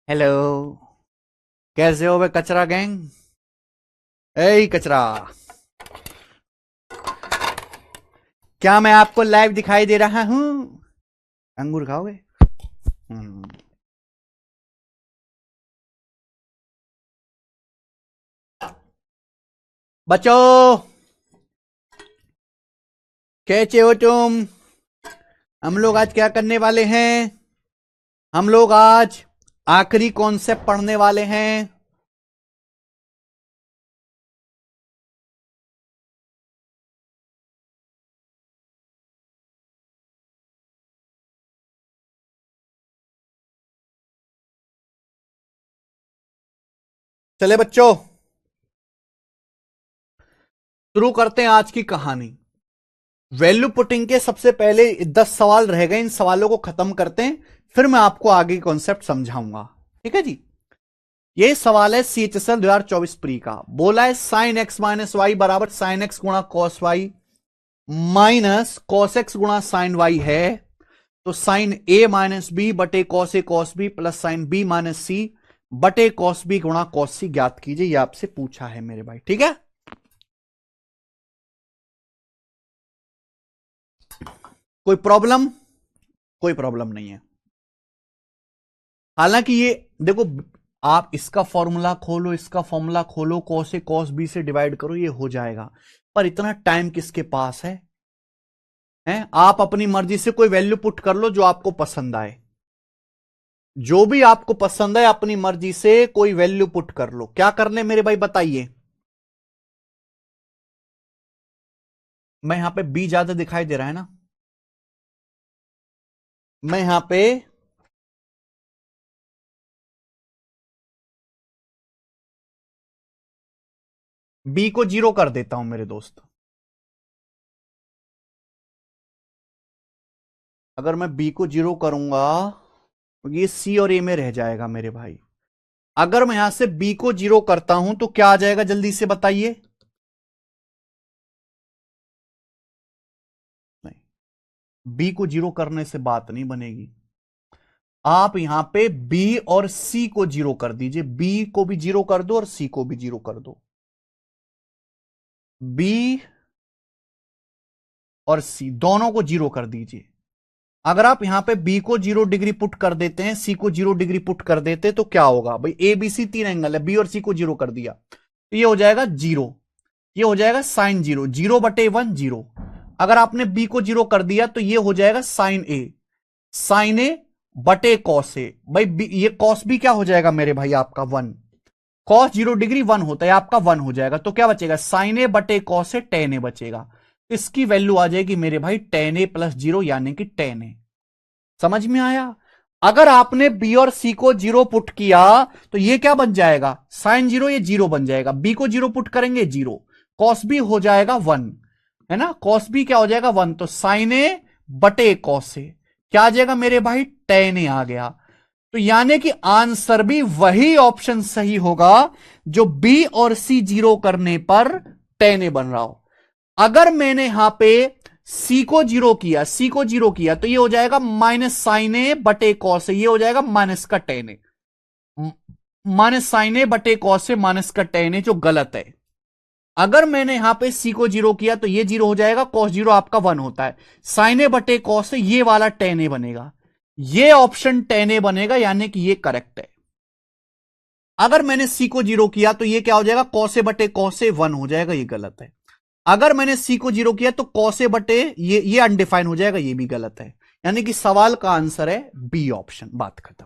Hello. कैसे हो बे कचरा गैंग? ए कचरा, क्या मैं आपको लाइव दिखाई दे रहा हूं? अंगूर खाओगे? हम्म। बच्चों, कैसे हो तुम? हम लोग आज क्या करने वाले हैं? हम लोग आज आखिरी कॉन्सेप्ट पढ़ने वाले हैं। चले बच्चों, शुरू करते हैं आज की कहानी। वैल्यू पुटिंग के सबसे पहले 10 सवाल रह गए, इन सवालों को खत्म करते हैं, फिर मैं आपको आगे कॉन्सेप्ट समझाऊंगा। ठीक है जी। ये सवाल है CHSL 2024 प्री का। बोला है साइन एक्स माइनस वाई बराबर साइन एक्स गुणा cos Y minus cos X गुणा साइन वाई है। तो साइन ए माइनस बी बटे cos B plus sine B minus सी बटे कॉस बी गुणा कॉस सी ज्ञात कीजिए। ये आपसे पूछा है मेरे भाई। ठीक है, कोई प्रॉब्लम? कोई प्रॉब्लम नहीं है। हालांकि ये देखो, आप इसका फॉर्मूला खोलो, इसका फॉर्मूला खोलो, कॉस ए कॉस बी से डिवाइड करो, ये हो जाएगा। पर इतना टाइम किसके पास है? हैं? आप अपनी मर्जी से कोई वैल्यू पुट कर लो जो आपको पसंद आए। जो भी आपको पसंद है अपनी मर्जी से कोई वैल्यू पुट कर लो। क्या कर ले मेरे भाई बताइए? मैं यहां पे बी ज्यादा दिखाई दे रहा है ना? मैं यहां पे बी को 0 कर देता हूं मेरे दोस्त। अगर मैं बी को 0 करूंगा तो ये सी और ए में रह जाएगा मेरे भाई। अगर मैं यहां से बी को 0 करता हूं तो क्या आ जाएगा, जल्दी से बताइए। नहीं, बी को 0 करने से बात नहीं बनेगी। आप यहां पे बी और सी को 0 कर दीजिए। बी को भी 0 कर दो और सी को भी 0 कर दो। बी और सी दोनों को 0 कर दीजिए। अगर आप यहां पे बी को 0 डिग्री पुट कर देते हैं, सी को 0 डिग्री पुट कर देते तो क्या होगा भाई? ए बी सी तीन एंगल है, बी और सी को 0 कर दिया तो ये हो जाएगा 0। ये हो जाएगा साइन 0, 0/1 0। अगर आपने बी को 0 कर दिया तो ये हो जाएगा साइन ए, साइन ए बटे कॉस ए। भाई ये कॉस बी क्या हो जाएगा मेरे भाई? आपका 1। कॉस 0 डिग्री 1 होता है, आपका 1 हो जाएगा। तो क्या बचेगा? साइन ए बटे कॉस ए टेन ए बचेगा। इसकी वैल्यू आ जाएगी मेरे भाई टेन ए प्लस 0 यानी कि टेन ए। समझ में आया? अगर आपने बी और सी को 0 पुट किया तो ये क्या बन जाएगा? साइन 0, ये 0 बन जाएगा। बी को 0 पुट करेंगे 0, कॉस बी हो जाएगा 1, है ना? कॉस बी क्या हो जाएगा? 1। तो साइन ए बटे कॉस ए क्या आ जाएगा मेरे भाई? टेन ए आ गया। तो यानी कि आंसर भी वही ऑप्शन सही होगा जो बी और सी 0 करने पर टेन ए बन रहा हो। अगर मैंने यहां पे सी को 0 किया, सी को 0 किया तो ये हो जाएगा माइनस साइन ए बटे कॉस ए, ये हो जाएगा माइनस का ten A. Minus sine a बटे कॉस ए माइनस का टेन ए, जो गलत है। अगर मैंने यहां पे सी को 0 किया तो ये 0 हो जाएगा, कॉस 0 आपका 1 होता है, साइन ए बटे कॉस ए ये वाला टेन ए बनेगा। ये ऑप्शन टेन ए बनेगा यानी कि ये करेक्ट है। अगर मैंने सी को 0 किया तो ये क्या हो जाएगा? कॉस ए बटे कॉस ए 1 हो जाएगा, ये गलत है। अगर मैंने सी को 0 किया तो कॉसे बटे ये अनडिफाइन हो जाएगा, ये भी गलत है। यानी कि सवाल का आंसर है बी ऑप्शन। बात खत्म।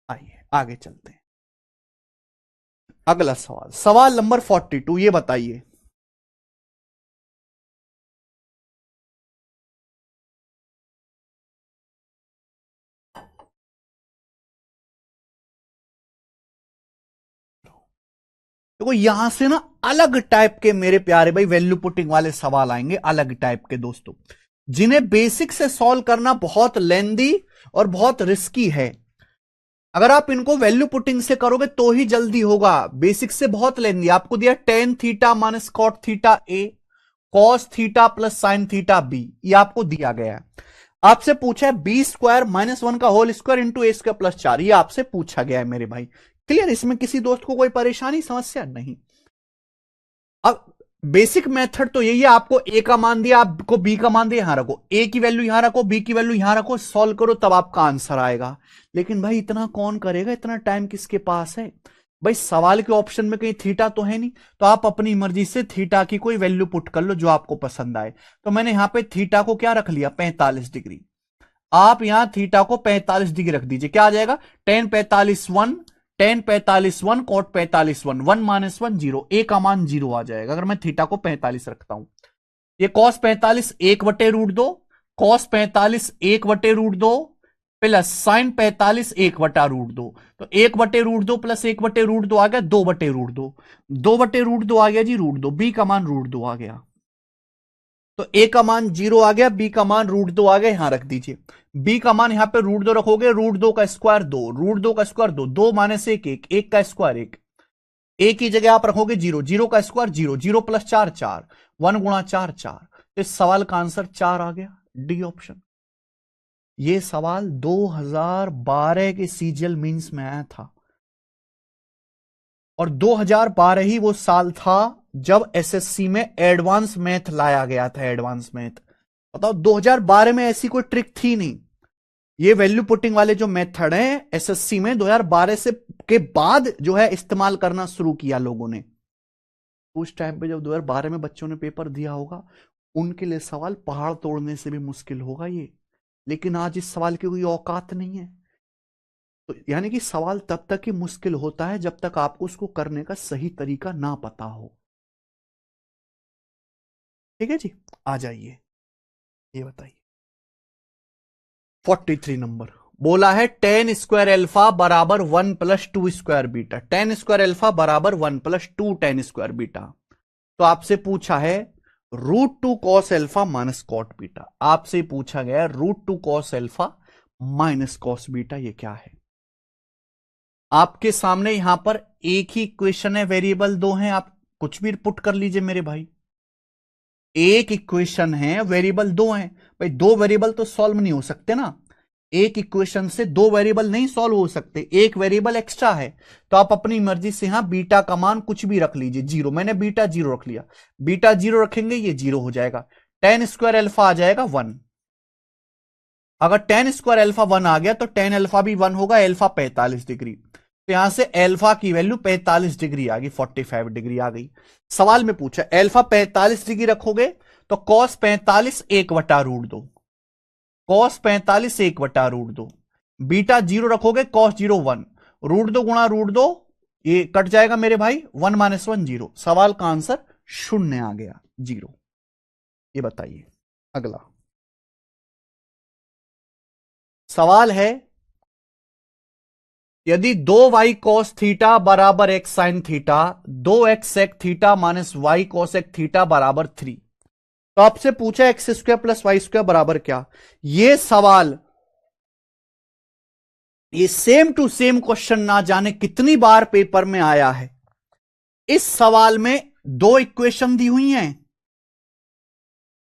आइए आगे चलते हैं। अगला सवाल, सवाल नंबर 42, ये बताइए। देखो यहां से ना अलग टाइप के मेरे प्यारे भाई वैल्यू पुटिंग वाले सवाल आएंगे, अलग टाइप के दोस्तों, जिन्हें बेसिक से सॉल्व करना बहुत लेंदी और बहुत रिस्की है। अगर आप इनको वैल्यू पुटिंग से करोगे तो ही जल्दी होगा, बेसिक से बहुत लेंदी। आपको दिया tan theta minus cot theta A, cos theta plus sine theta B, ये आपको दिया गया है। आपसे पूछा है बी स्क्वायर माइनस 1 का होल स्क्वायर इंटू ए स्क्वायर प्लस 4, ये आपसे पूछा गया है मेरे भाई। क्लियर, इसमें किसी दोस्त को कोई परेशानी समस्या नहीं। अब बेसिक मेथड तो यही है, आपको ए का मान दिया, आपको बी का मान दिया, यहां रखो, ए की वैल्यू यहां रखो, बी की वैल्यू यहां रखो, सॉल्व करो, तब आपका आंसर आएगा। लेकिन भाई इतना कौन करेगा, इतना टाइम किसके पास है भाई? सवाल के ऑप्शन में कहीं थीटा तो है नहीं, तो आप अपनी मर्जी से थीटा की कोई वैल्यू पुट कर लो जो आपको पसंद आए। तो मैंने यहां पे थीटा को क्या रख लिया, 45 डिग्री। आप यहां थीटा को 45 डिग्री रख दीजिए, क्या आ जाएगा, टेन 45 1, टेन 45 1, कॉट 45 1, 1 माइनस 1 0, ए का मान 0 आ जाएगा अगर मैं थीटा को 45 रखता हूं। ये कॉस 45 1/√2, कॉस 45 1/√2 प्लस साइन 45 1/√2, तो 1/√2 प्लस 1/√2 आ गया 2/√2, 2/√2 आ गया जी √2, बी का मान √2 आ गया। तो ए का मान 0 आ गया, बी का मान √2 आ गया, यहां रख दीजिए। बी का मान यहां पे √2 रखोगे, √2 का स्क्वायर 2, √2 का स्क्वायर 2, 2 माइनस 1 1, 1 का स्क्वायर 1, ए की जगह आप रखोगे 0, 0 का स्क्वायर 0, 0 प्लस 4 4, 1 गुणा 4 4। इस सवाल का आंसर 4 आ गया, डी ऑप्शन। ये सवाल 2012 के सीजीएल मींस में आया था, और 2012 ही वो साल था जब एसएससी में एडवांस मैथ लाया गया था। एडवांस मैथ बताओ, 2012 में ऐसी कोई ट्रिक थी नहीं। ये वैल्यू पुटिंग वाले जो मेथड हैं एसएससी में 2012 से के बाद जो है इस्तेमाल करना शुरू किया लोगों ने। उस टाइम पे जब 2012 में बच्चों ने पेपर दिया होगा, उनके लिए सवाल पहाड़ तोड़ने से भी मुश्किल होगा ये। लेकिन आज इस सवाल की कोई औकात नहीं है। तो यानी कि सवाल तब तक ही मुश्किल होता है जब तक आपको उसको करने का सही तरीका ना पता हो। ठीक है जी, आ जाइए, ये बताइए 43 नंबर बोला है टेन स्क्वायर एल्फा बराबर 1 plus 2 square beta, ten square alpha बराबर 1 प्लस 2 टेन स्क्वायर बीटा। तो आपसे पूछा है √2 cos alpha minus cot beta, आपसे पूछा गया √2 cos alpha minus cos beta, ये क्या है? आपके सामने यहां पर एक ही इक्वेशन है, वेरिएबल दो हैं, आप कुछ भी पुट कर लीजिए मेरे भाई। एक इक्वेशन है, वेरिएबल दो हैं, भाई दो वेरिएबल तो सॉल्व नहीं हो सकते ना, एक इक्वेशन से दो वेरिएबल नहीं सॉल्व हो सकते, एक वेरिएबल एक्स्ट्रा है। तो आप अपनी मर्जी से यहां बीटा का मान कुछ भी रख लीजिए, 0, मैंने बीटा 0 रख लिया, बीटा 0 रखेंगे ये 0 हो जाएगा, टेन स्क्वायर एल्फा आ जाएगा 1। अगर टेन स्क्वायर एल्फा 1 आ गया तो टेन एल्फा भी 1 होगा, एल्फा 45 डिग्री, तो यहां से एल्फा की वैल्यू 45 डिग्री आ गई, 45 डिग्री आ गई। सवाल में पूछा एल्फा 45 डिग्री रखोगे तो कॉस 45 1/√2, कॉस 45 1/√2, बीटा 0 रखोगे कॉस 0 1, √2 गुणा √2 ये कट जाएगा मेरे भाई, 1 माइनस 1 0, सवाल का आंसर 0 आ गया, 0। ये बताइए अगला सवाल है, यदि 2y कॉस थीटा बराबर x sine theta, 2x sec theta minus y cos एक थीटा बराबर 3, तो आपसे पूछा x square plus Y square बराबर क्या? ये सवाल, ये सेम टू सेम क्वेश्चन ना जाने कितनी बार पेपर में आया है। इस सवाल में दो इक्वेशन दी हुई हैं,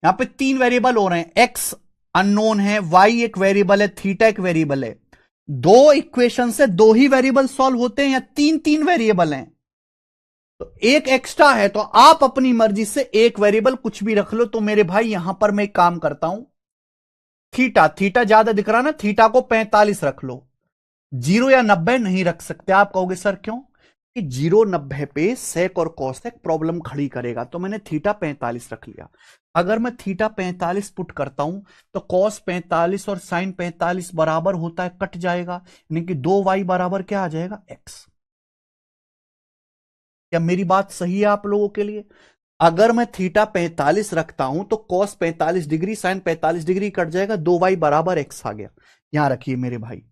यहां पे तीन वेरिएबल हो रहे हैं, एक्स अननोन है, वाई एक वेरिएबल है, थीटा एक वेरिएबल है। दो इक्वेशन से दो ही वेरिएबल सॉल्व होते हैं या तीन तीन वेरिएबल हैं? तो एक एक्स्ट्रा है, तो आप अपनी मर्जी से एक वेरिएबल कुछ भी रख लो। तो मेरे भाई यहां पर मैं एक काम करता हूं, थीटा, थीटा ज्यादा दिख रहा ना, थीटा को 45 रख लो, 0 या 90 नहीं रख सकते। आप कहोगे सर क्यों? कि 0 90 पे सेक और कॉसेक प्रॉब्लम खड़ी करेगा, तो मैंने थीटा 45 रख लिया। अगर मैं थीटा 45 पुट करता हूं तो कॉस 45 और साइन 45 बराबर होता है, कट जाएगा, यानी कि 2y बराबर क्या आ जाएगा, x। क्या मेरी बात सही है आप लोगों के लिए? अगर मैं थीटा 45 रखता हूं तो cos 45 degree sine 45 degree cut जाएगा, 2y बराबर x आ गया। यहां रखिए मेरे भाई,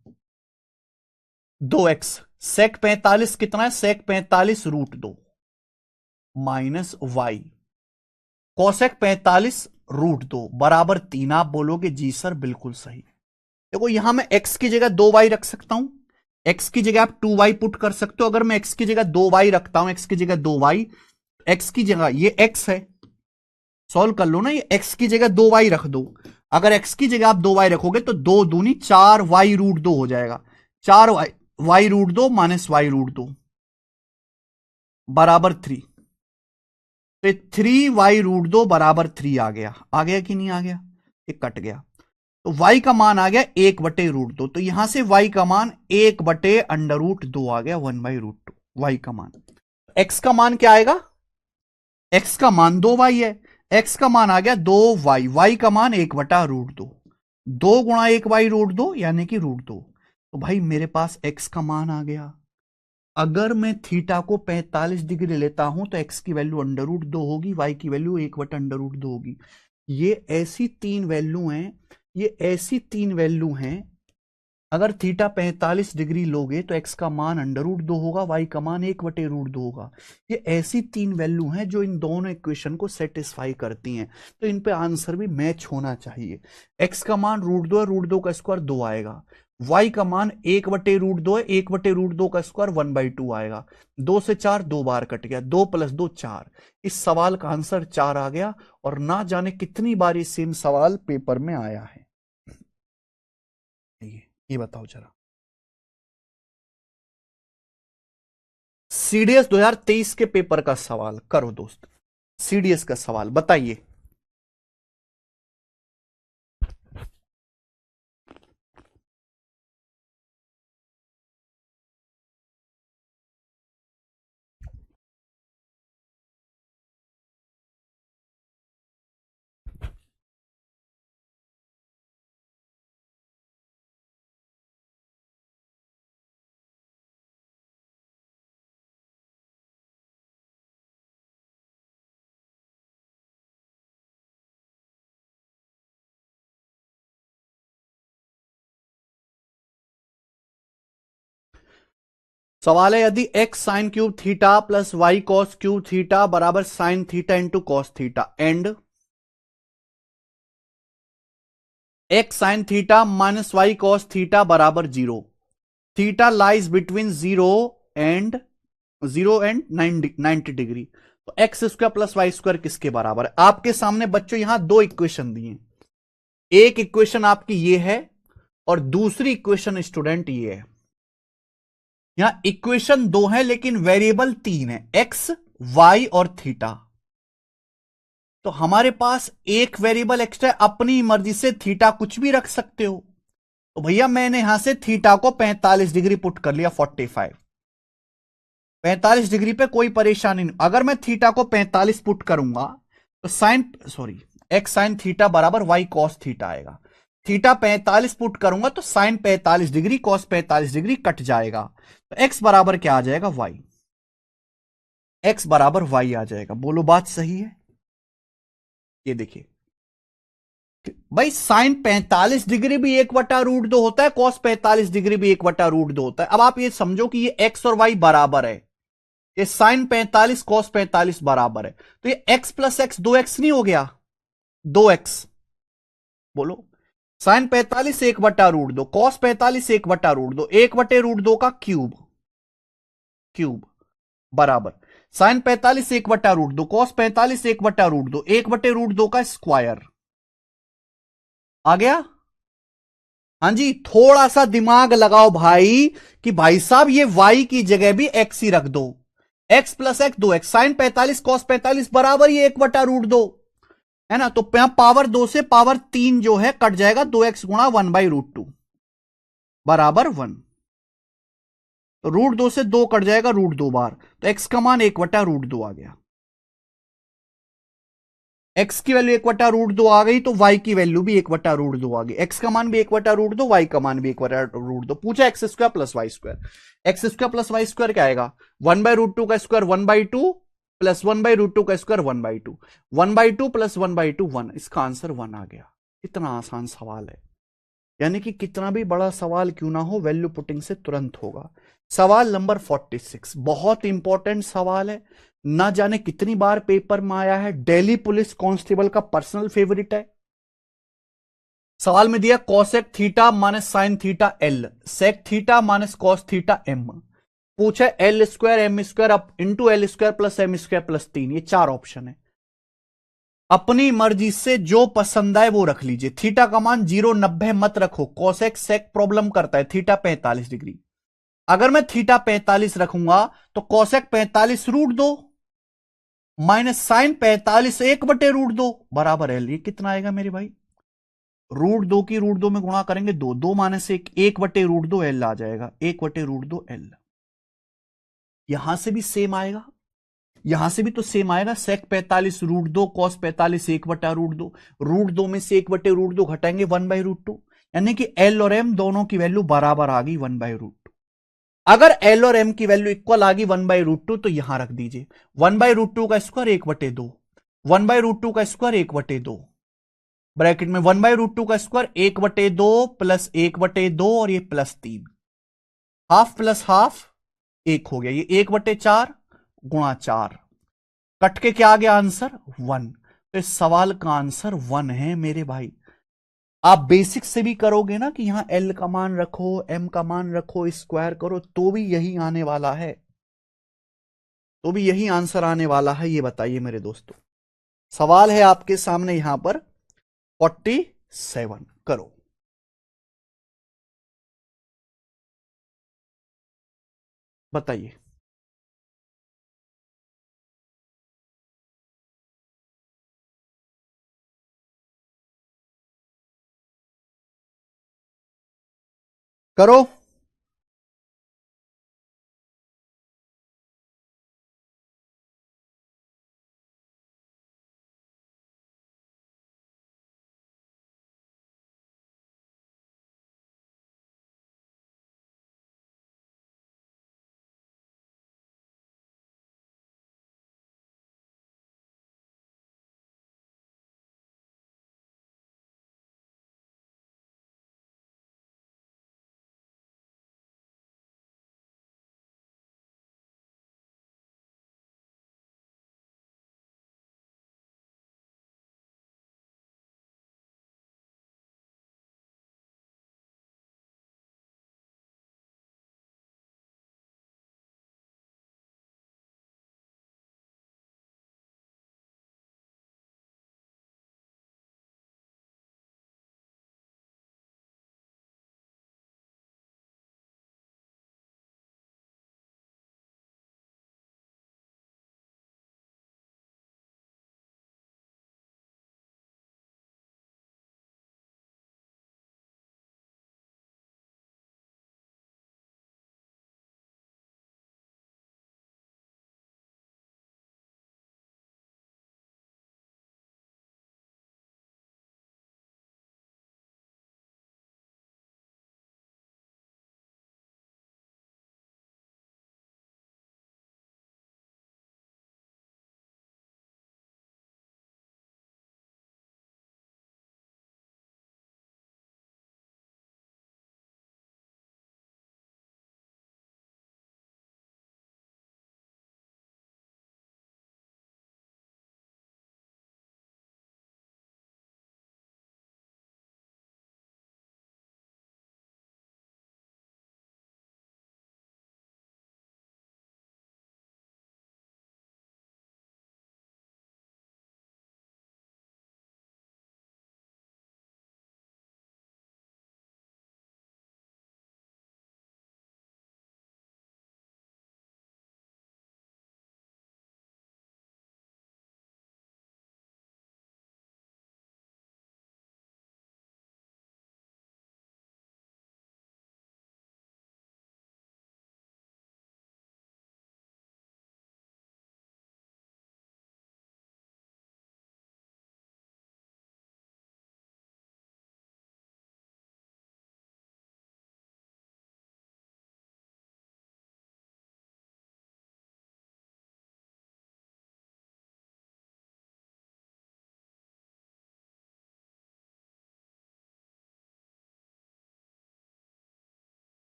2x सेक 45 कितना है, सेक 45 √2 माइनस y कॉसेक 45 √2 बराबर 3। आप बोलोगे जी सर बिल्कुल सही। देखो यहां मैं x की जगह 2y रख सकता हूं, x की जगह आप 2y पुट कर सकते हो। अगर मैं x की जगह 2y रखता हूं, x की जगह 2y, x की जगह ये x है, सॉल्व कर लो ना, ये x की जगह 2y रख दो, अगर x की जगह आप 2y रखोगे तो 2 दूनी 4y√2 हो जाएगा। 4y√2 माइनस y√2 बराबर 3। तो 3y√2 बराबर 3 आ गया कि नहीं आ गया? ये कट गया तो y का मान आ गया 1/√2। तो यहां से y का मान 1/√2 आ गया, 1/√2 y का मान। x का मान क्या आएगा? x का मान 2y है, x का मान आ गया 2y, y का मान 1/√2, 2 गुणा 1/√2 यानी कि √2। तो भाई मेरे पास x का मान आ गया। अगर मैं थीटा को 45 डिग्री लेता हूं तो x की वैल्यू √2 होगी, y की वैल्यू 1/√2 होगी। ये ऐसी तीन वैल्यू हैं, ये ऐसी तीन वैल्यू हैं। अगर थीटा 45 डिग्री लोगे तो x का मान √2 होगा, y का मान 1/√2 होगा। ये ऐसी तीन वैल्यू हैं जो इन दोनों इक्वेशन को सेटिस्फाई करती हैं, तो इन पे आंसर भी मैच होना चाहिए। x का मान √2 है, √2 का स्क्वायर 2 आएगा। y का मान 1/√2 है, 1/√2 का स्क्वायर 1/2 आएगा। 2 से 4 2 बार कट गया, 2 + 2 4। इस सवाल का आंसर 4 आ गया। और ना जाने कितनी बार ये सेम सवाल पेपर में आया है। ये बताओ जरा, सीडीएस 2023 के पेपर का सवाल करो दोस्त। सीडीएस का सवाल बताइए। सवाल है, यदि x sin cube theta plus y cos cube theta बराबर sin theta into cos theta and x sin theta minus y cos theta बराबर 0, theta lies between 0 and 90 degree, तो X square plus Y square किसके बराबर है? आपके सामने बच्चों यहां दो इक्वेशन दिए, एक इक्वेशन आपकी ये है और दूसरी इक्वेशन स्टूडेंट ये है। यहां इक्वेशन दो है लेकिन वेरिएबल तीन है, एक्स वाई और थीटा। तो हमारे पास एक वेरिएबल एक्स्ट्रा, अपनी मर्जी से थीटा कुछ भी रख सकते हो। तो भैया मैंने यहां से थीटा को 45 डिग्री पुट कर लिया, 45 डिग्री पे कोई परेशानी नहीं। अगर मैं थीटा को 45 पुट करूंगा तो एक्स साइन थीटा बराबर वाई कॉस थीटा आएगा। थीटा 45 पुट करूंगा तो sine 45 degree cos 45 degree cut जाएगा, तो एक्स बराबर क्या आ जाएगा? वाई। एक्स बराबर वाई आ जाएगा। बोलो बात सही है? ये देखिए भाई, साइन 45 डिग्री भी 1/√2 होता है, कॉस 45 डिग्री भी 1/√2 होता है। अब आप ये समझो कि ये एक्स और वाई बराबर है, ये साइन 45 कॉस 45 बराबर है, तो ये x प्लस एक्स 2x नहीं हो गया? 2x। बोलो, साइन 45 1/√2, कॉस 45 1/√2, 1/√2 का क्यूब बराबर साइन 45 1/√2, कॉस 45 1/√2, 1/√2 का स्क्वायर आ गया। हाँ जी, थोड़ा सा दिमाग लगाओ भाई कि भाई साहब ये y की जगह भी x ही रख दो, x plus x 2x, sine 45 cos 45 बराबर ये 1/√2 है ना। तो यहां पावर 2 से पावर 3 जो है कट जाएगा, 2x गुणा 1/√2 बराबर 1। तो √2 से 2 कट जाएगा √2 बार, तो x का मान 1/√2 आ गया। x की वैल्यू 1/√2 आ गई तो y की वैल्यू भी 1/√2 आ गई। x का मान भी 1/√2, y का मान भी 1/√2। पूछा x square plus Y square. X square plus Y square क्या आएगा? 1/√2 का स्क्वायर 1/2 प्लस 1/√2 का स्क्वायर 1/2, 1/2 प्लस 1/2 1। इसका आंसर 1 आ गया। इतना आसान सवाल है, यानी कि कितना भी बड़ा सवाल क्यों ना हो, वैल्यू पुटिंग से तुरंत होगा। सवाल नंबर 46 बहुत इंपॉर्टेंट सवाल है, ना जाने कितनी बार पेपर में आया है, दिल्ली पुलिस कांस्टेबल का पर्सनल फेवरेट है। सवाल में दिया cosec theta minus sine theta L, sec theta minus cos theta M. पूछा L square M square up into L square plus M square plus 3, ये चार ऑप्शन है। अपनी मर्जी से जो पसंद आए वो रख लीजिए। थीटा का मान 0,90 मत रखो, कोसेक सेक प्रॉब्लम करता है। थीटा 45 डिग्री, अगर मैं थीटा 45 रखूंगा तो कोसेक 45 रूट 2 माइनस साइन 45 1/√2 बराबर है। ये कितना आएगा मेरे भाई? √2 की √2 में गुणा करेंगे 2, 2 माइनस 1, 1/√2 एल आ जाएगा, 1/√2 एल। यहां से भी सेम आएगा, यहां से भी तो सेम आएगा। सेक 45 √2 कॉस 45 1/√2, √2 में से 1/√2 घटाएंगे 1/√2, यानी कि एल और एम दोनों की वैल्यू बराबर आ गई 1/√2। अगर एल और एम की वैल्यू इक्वल आ गई 1/√2 तो यहां रख दीजिए 1/√2 का स्क्वायर 1/2, 1/√2 का स्क्वायर 1/2, ब्रैकेट में 1/√2 का स्क्वायर 1/2 प्लस 1/2 और ये प्लस 3, हाफ प्लस हाफ 1 हो गया, ये 1/4 गुणा 4, कट के क्या आ गया आंसर 1। तो इस सवाल का आंसर 1 है मेरे भाई। आप बेसिक से भी करोगे ना कि यहां एल का मान रखो, एम का मान रखो, स्क्वायर करो, तो भी यही आने वाला है, तो भी यही आंसर आने वाला है। ये बताइए मेरे दोस्तों, सवाल है आपके सामने यहां पर 47, करो। बताइए। करो।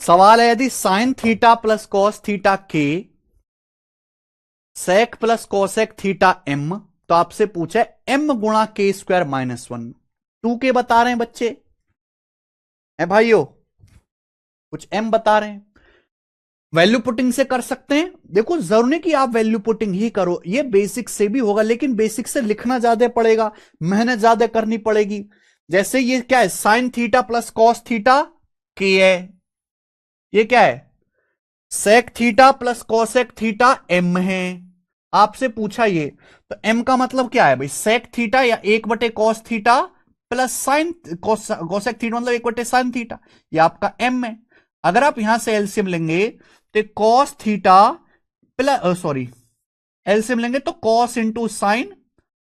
सवाल है यदि sine theta plus cos theta K sec plus cosec theta M, तो आपसे पूछा है एम गुणा के स्क्वायर माइनस वन, 2k बता रहे हैं बच्चे, है भाइयों, कुछ एम बता रहे हैं। वैल्यू पुटिंग से कर सकते हैं। देखो जरूरी नहीं कि आप वैल्यू पुटिंग ही करो, ये बेसिक से भी होगा, लेकिन बेसिक से लिखना ज्यादा पड़ेगा, मेहनत ज्यादा करनी पड़ेगी। जैसे ये क्या है, sine theta plus cos theta के है, ये क्या है, sec theta plus cosec theta एम है। आपसे पूछा ये, तो एम का मतलब क्या है भाई, सेक थीटा या 1/cos theta plus sign cosec theta, मतलब 1/sin थीटा, ये आपका एम है। अगर आप यहां से एलसीएम लेंगे तो cos theta plus sorry LCM लेंगे तो कॉस इंटू साइन,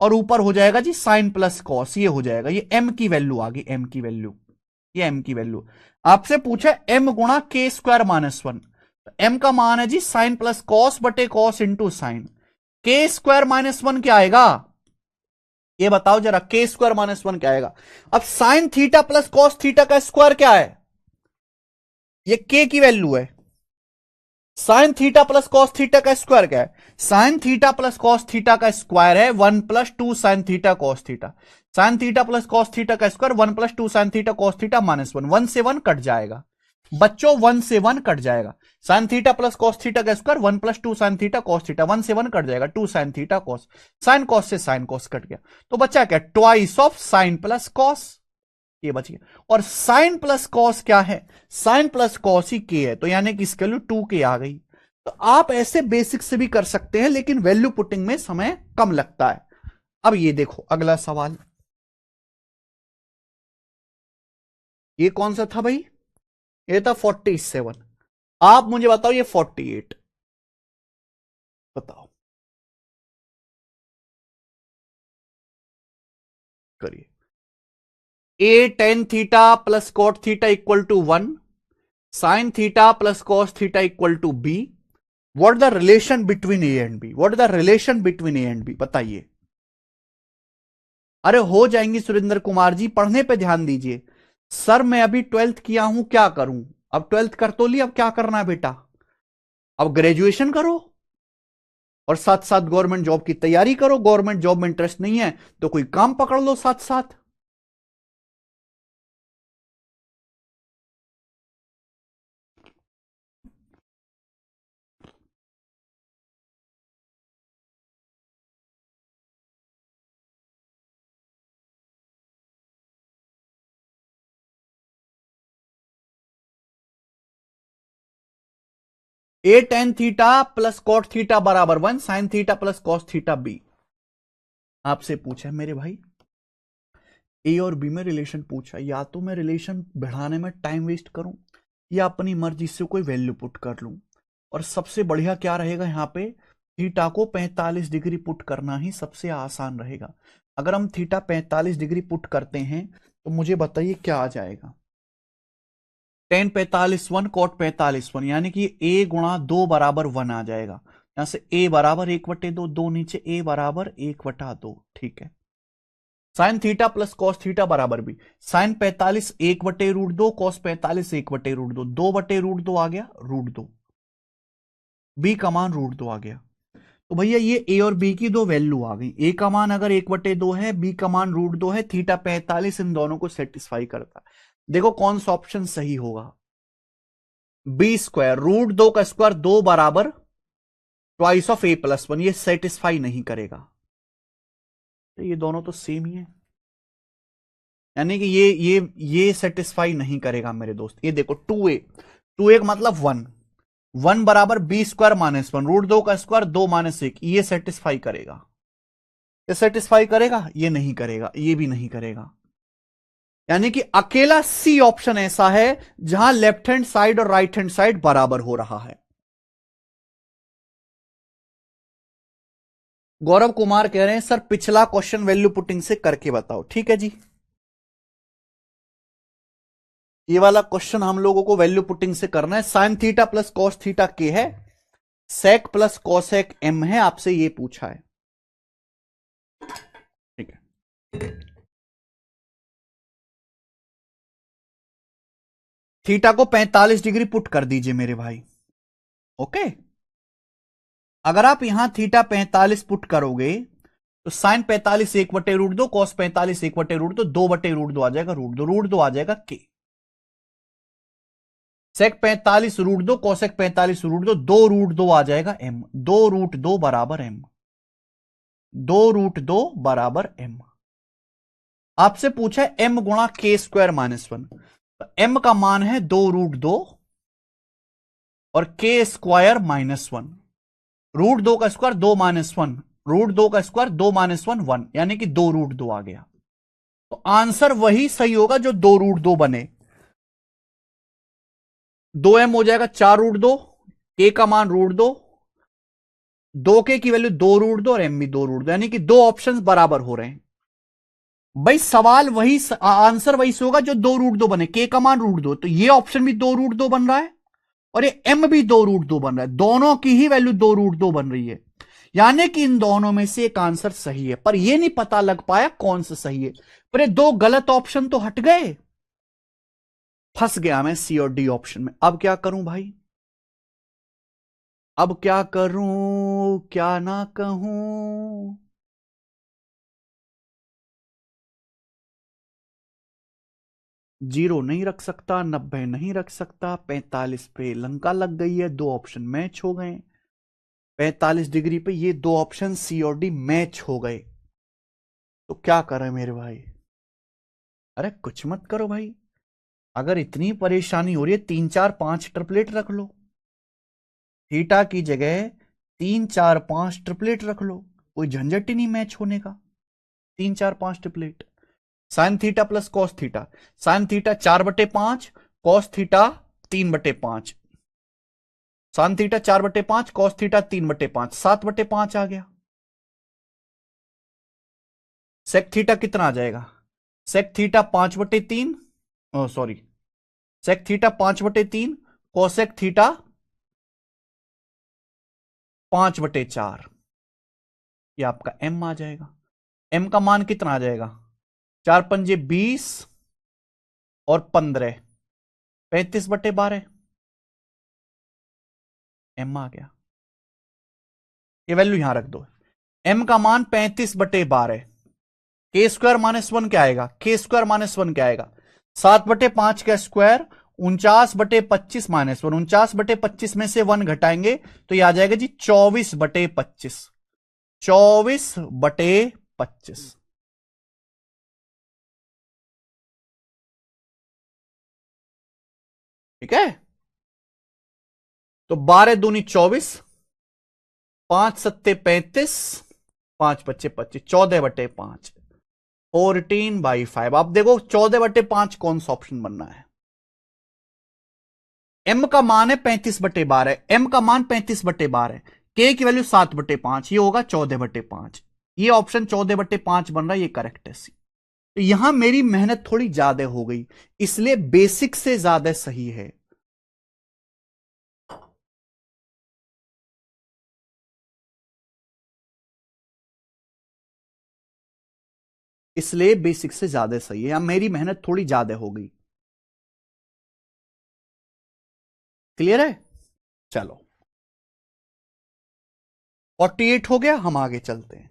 और ऊपर हो जाएगा जी साइन प्लस कॉस, ये हो जाएगा, ये एम की वैल्यू आ गई, एम की वैल्यू, ये एम की वैल्यू। आपसे पूछा एम गुणा के स्क्वायर माइनस वन, एम का मान है जी साइन प्लस कॉस बटे कॉस इंटू साइन, के स्क्वायर माइनस वन क्या आएगा, ये बताओ जरा, के स्क्वायर माइनस वन क्या आएगा। अब sine theta plus cos theta का स्क्वायर क्या है, ये के की वैल्यू है, sine theta plus cos theta का स्क्वायर क्या है, sine theta plus cos theta का स्क्वायर है 1+2 sine theta cos theta, sine theta plus cos theta का square 1+2 sine theta cos theta minus one, 1 से 1 कट जाएगा बच्चों, 1 से 1 कट जाएगा, sine theta plus cos theta का square 1+2 sine theta cos theta, 1 से 1 कट जाएगा, 2 sine theta cos, sine cos से साइन कॉस कट गया, तो बच्चा क्या, twice of sine plus cos, ये बच गया। और साइन प्लस कॉस क्या है, साइन प्लस कॉस ही के है, तो यानी कि इसके लिए 2k आ गई। तो आप ऐसे बेसिक से भी कर सकते हैं, लेकिन वैल्यू पुटिंग में समय कम लगता है। अब ये देखो अगला सवाल, ये कौन सा था भाई, ये था 47, आप मुझे बताओ ये 48, बताओ करिए। A tan theta plus cot theta equal to 1, sine theta plus cos theta equal to B, what the relation between A and B, what the relation between A and B, बताइए। अरे हो जाएंगी सुरेंद्र कुमार जी, पढ़ने पे ध्यान दीजिए। सर मैं अभी 12th किया हूं, क्या करूं, अब 12th कर तो ली, अब क्या करना है बेटा, अब ग्रेजुएशन करो और साथ साथ गवर्नमेंट जॉब की तैयारी करो, गवर्नमेंट जॉब में इंटरेस्ट नहीं है तो कोई काम पकड़ लो साथ साथ। A tan theta plus cot theta बराबर 1, sine theta plus cos theta B, आपसे पूछा है मेरे भाई, ए और बी में रिलेशन पूछा, या तो मैं रिलेशन बढ़ाने में टाइम वेस्ट करूं, या अपनी मर्जी से कोई वैल्यू पुट कर लूं, और सबसे बढ़िया क्या रहेगा यहां पे, थीटा को 45 डिग्री पुट करना ही सबसे आसान रहेगा। अगर हम थीटा 45 डिग्री पुट करते हैं तो मुझे बताइए क्या आ जाएगा, टेन 45 1 कॉट 45 1, यानी कि ए गुणा 2 बराबर 1 आ जाएगा, यहां से ए बराबर 1/2, दो नीचे, ए बराबर 1/2, ठीक है। Sine theta plus cos theta बराबर भी, साइन 45 1/√2, कॉस 45 1/√2, 2/√2 आ गया, √2, बी का मान √2 आ गया। तो भैया ये ए और बी की दो वैल्यू आ गई, ए का मान अगर 1/2 है, बी का मान √2 है, थीटा 45 इन दोनों को सेटिस्फाई करता है। देखो कौन सा ऑप्शन सही होगा, बी स्क्वायर, √2 का स्क्वायर 2 बराबर ट्वाइस ऑफ ए प्लस 1, ये सेटिस्फाई नहीं करेगा, तो ये दोनों तो सेम ही है, यानी कि ये सेटिस्फाई नहीं करेगा मेरे दोस्त। ये देखो 2a का मतलब 1, 1 बराबर बी स्क्वायर माइनस 1, √2 का स्क्वायर 2 माइनस 1, ये सेटिस्फाई करेगा, ये सेटिस्फाई करेगा, ये नहीं करेगा, ये भी नहीं करेगा, यानी कि अकेला सी ऑप्शन ऐसा है जहां लेफ्ट हैंड साइड और राइट हैंड साइड बराबर हो रहा है। गौरव कुमार कह रहे हैं सर पिछला क्वेश्चन वैल्यू पुटिंग से करके बताओ, ठीक है जी, ये वाला क्वेश्चन हम लोगों को वैल्यू पुटिंग से करना है। Sine theta plus cos theta के है, सेक प्लस कॉसेक एम है, आपसे ये पूछा है, ठीक है। थीटा को 45 डिग्री पुट कर दीजिए मेरे भाई। ओके, अगर आप यहां थीटा 45 पुट करोगे तो साइन 45 1/√2, कॉस 45 1/√2, 2/√2 आ जाएगा, √2 आ जाएगा के। सेक 45 √2, कॉसेक 45 √2, 2√2 आ जाएगा एम। 2√2 बराबर एम, 2√2 बराबर एम। आपसे पूछा है एम गुणा के स्क्वायर -1, तो एम का मान है 2√2 और के स्क्वायर -1। √2 का स्क्वायर 2 -1, √2 का स्क्वायर 2 -1 1, यानी कि 2√2 आ गया। तो आंसर वही सही होगा जो 2√2 बने। 2m हो जाएगा 4√2, के का मान √2, 2k की वैल्यू 2√2 और m भी 2√2, यानी कि दो ऑप्शंस बराबर हो रहे हैं। भाई सवाल वही, आंसर वही से होगा जो 2√2 बने। के का मान √2, तो ये ऑप्शन भी 2√2 बन रहा है और ये m भी 2√2 बन रहा है। दोनों की ही वैल्यू 2√2 बन रही है, यानी कि इन दोनों में से एक आंसर सही है। पर यह नहीं पता लग पाया कौन सा सही है। पर ये दो गलत ऑप्शन तो हट गए, फंस गया मैं सी और डी ऑप्शन में। अब क्या करूं भाई, अब क्या करूं, क्या ना कहूं। जीरो नहीं रख सकता, 90 नहीं रख सकता, 45 पे लंका लग गई है, दो ऑप्शन मैच हो गए। 45 डिग्री पे ये दो ऑप्शन सी और डी मैच हो गए, तो क्या करें मेरे भाई। अरे कुछ मत करो भाई, अगर इतनी परेशानी हो रही है 3 4 5 ट्रिपलेट रख लो। थीटा की जगह 3 4 5 ट्रिपलेट रख लो, कोई झंझट ही नहीं मैच होने का। 3 4 5 triplet, sine theta plus cos theta, sine theta 4/5, cos theta 3/5, sine theta 4/5, cos theta 3/5, 7/5 आ गया। सेक थीटा कितना आ जाएगा, sec theta 5/3, sorry, sec theta 5/3, cosec theta 5/4, ये आपका एम आ जाएगा। एम का मान कितना आ जाएगा, 4 पंजे 20 और 15, 35/12, एम आ गया। ये वैल्यू यहां रख दो, एम का मान 35/12, के स्क्वायर -1 क्या आएगा, के स्क्वायर -1 क्या आएगा, 7/5 का स्क्वायर 49/25 -1, 49/25 में से 1 घटाएंगे तो ये आ जाएगा जी 24/25, 24/25। ठीक है, तो 12 दूनी 24, 5 सत्ते 35, 5 पच्चे 25, 14/5, 14/5। आप देखो 14/5 कौन सा ऑप्शन बनना है। एम का मान है 35/12, एम का मान 35/12, के की वैल्यू 7/5, ये होगा 14/5। ये ऑप्शन 14/5 बन रहा है, ये करेक्ट है सी। तो यहां मेरी मेहनत थोड़ी ज्यादा हो गई, इसलिए बेसिक से ज्यादा सही है। इसलिए बेसिक से ज्यादा सही है, यहां मेरी मेहनत थोड़ी ज्यादा हो गई। क्लियर है, चलो 48 हो गया, हम आगे चलते हैं।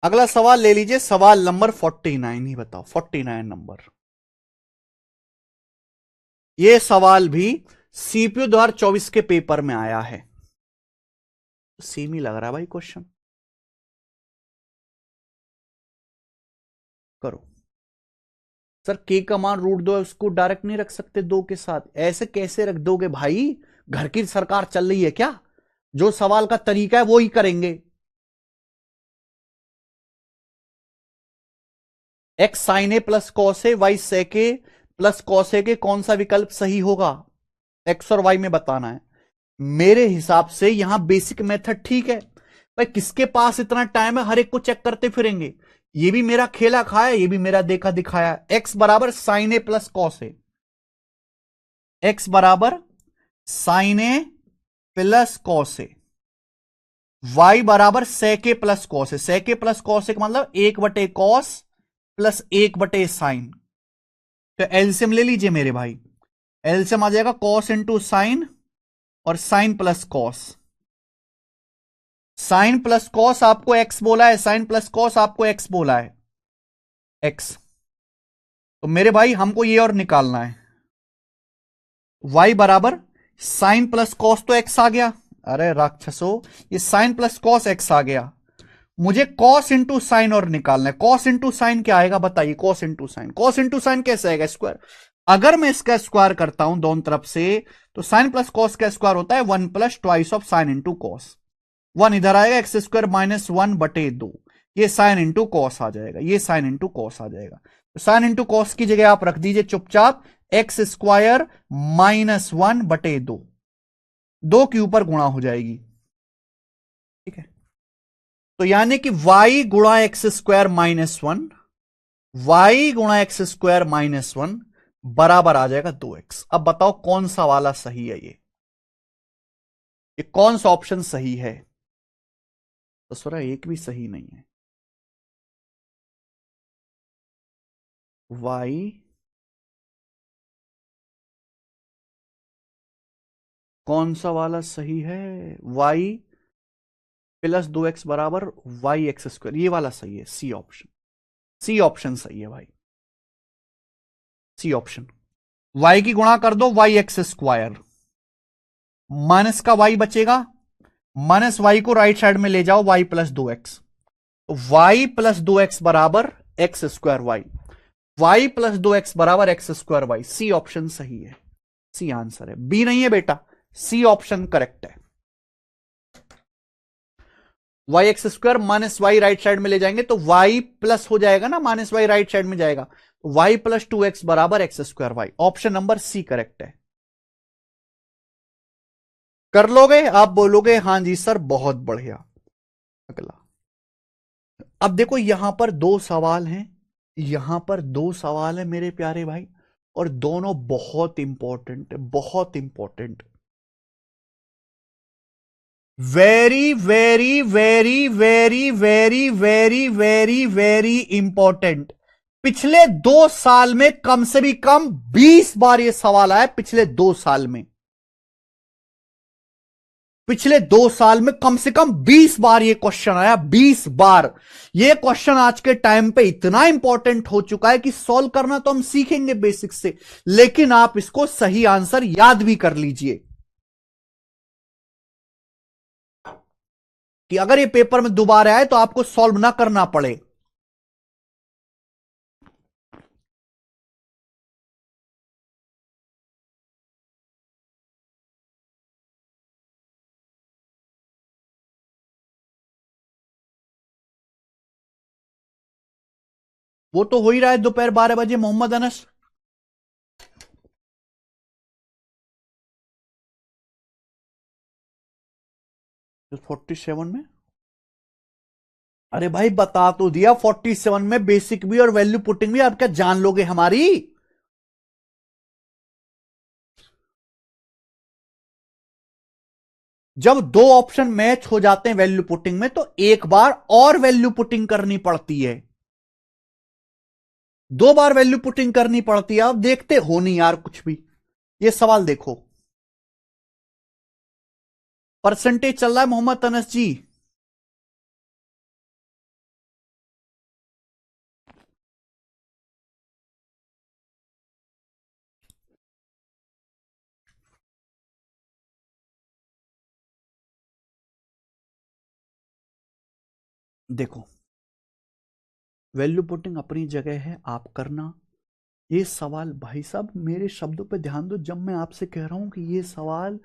अगला सवाल ले लीजिए, सवाल नंबर 49 ही बताओ, 49 नंबर। यह सवाल भी सीपीयू 2024 के पेपर में आया है। सेम ही लग रहा है भाई क्वेश्चन। करो सर, के का मान √2 है, उसको डायरेक्ट नहीं रख सकते दो के साथ, ऐसे कैसे रख दोगे भाई, घर की सरकार चल रही है क्या, जो सवाल का तरीका है वो ही करेंगे। X sign A plus cos A, Y sec A plus cos ए के कौन सा विकल्प सही होगा, एक्स और वाई में बताना है। मेरे हिसाब से यहां बेसिक मेथड ठीक है भाई, किसके पास इतना टाइम है हर एक को चेक करते फिरेंगे। ये भी मेरा खेला खाया, ये भी मेरा देखा दिखाया। एक्स बराबर sine A plus cos A, x बराबर sine A plus cos A, Y बराबर सेक ए प्लस कॉस ए, सेक ए प्लस कॉस ए का मतलब 1/cos प्लस 1/sin। तो एलसीएम ले लीजिए मेरे भाई। एलसीएम आ जाएगा कॉस इंटू साइन और sine plus cos. Sine plus cos आपको एक्स बोला है, साइन प्लस कॉस आपको एक्स बोला है, एक्स। तो मेरे भाई हमको ये और निकालना है, y बराबर साइन प्लस कॉस तो एक्स आ गया, अरे राक्षसो, ये साइन प्लस कॉस एक्स आ गया। मुझे कॉस इंटू साइन और निकालना है। कॉस इंटू साइन क्या आएगा बताइए? Cos into sign, cos into sign कैसे आएगा? स्क्वायर। अगर मैं इसका स्क्वायर करता हूं दोनों तरफ से, तो साइन प्लस कॉस का स्क्वायर होता है 1 plus twice of sign into cos. 1 इधर आएगा, एक्स स्क्वायर माइनस 1/2, ये साइन इंटू कॉस आ जाएगा, ये साइन इंटू कॉस आ जाएगा। तो साइन इंटू कॉस की जगह आप रख दीजिए चुपचाप एक्स स्क्वायर माइनस 1/2, 2 के ऊपर गुणा हो जाएगी, ठीक है। तो यानी कि y गुणा एक्स स्क्वायर माइनस 1, y गुणा एक्स स्क्वायर माइनस 1 बराबर आ जाएगा 2x। अब बताओ कौन सा वाला सही है? ये कौन सा ऑप्शन सही है? तो सोरा एक भी सही नहीं है। y कौन सा वाला सही है? y प्लस 2x बराबर वाई एक्स स्क्वायर, ये वाला सही है, सी ऑप्शन। सी ऑप्शन सही है भाई, सी ऑप्शन। y की गुणा कर दो वाई एक्स स्क्वायर, माइनस का y बचेगा, माइनस y को राइट साइड में ले जाओ, y प्लस 2x, तो y प्लस 2x बराबर x square y, y plus 2x बराबर x square y. C option सही है, सी आंसर है, बी नहीं है बेटा, सी ऑप्शन करेक्ट है। Y x square minus y right side में ले जाएंगे तो वाई प्लस हो जाएगा ना, माइनस वाई राइट साइड में जाएगा, तो वाई प्लस 2x बराबर x square y. Option number C correct है। कर लोगे? आप बोलोगे हां जी सर बहुत बढ़िया। अगला, अब देखो यहां पर 2 सवाल हैं, यहां पर 2 सवाल है मेरे प्यारे भाई, और दोनों बहुत इंपॉर्टेंट है, बहुत important. Very very very very very very very very important. पिछले 2 साल में कम से भी कम 20 बार यह सवाल आया, पिछले 2 साल में, पिछले 2 साल में कम से कम 20 बार यह क्वेश्चन आया, 20 बार। यह क्वेश्चन आज के टाइम पे इतना इंपॉर्टेंट हो चुका है कि सॉल्व करना तो हम सीखेंगे बेसिक से, लेकिन आप इसको सही आंसर याद भी कर लीजिए कि अगर ये पेपर में दोबारा आए तो आपको सॉल्व ना करना पड़े। वो तो हो ही रहा है दोपहर 12 बजे मोहम्मद अनस। तो 47 में, अरे भाई बता तो दिया, 47 में बेसिक भी और वैल्यू पुटिंग भी। आप क्या जान लोगे हमारी? जब 2 ऑप्शन मैच हो जाते हैं वैल्यू पुटिंग में, तो एक बार और वैल्यू पुटिंग करनी पड़ती है, 2 बार वैल्यू पुटिंग करनी पड़ती है। आप देखते हो नहीं यार कुछ भी। ये सवाल देखो, परसेंटेज चल रहा है मोहम्मद अनस जी। देखो, वैल्यू पुटिंग अपनी जगह है, आप करना। ये सवाल भाई साहब मेरे शब्दों पे ध्यान दो, जब मैं आपसे कह रहा हूं कि ये सवाल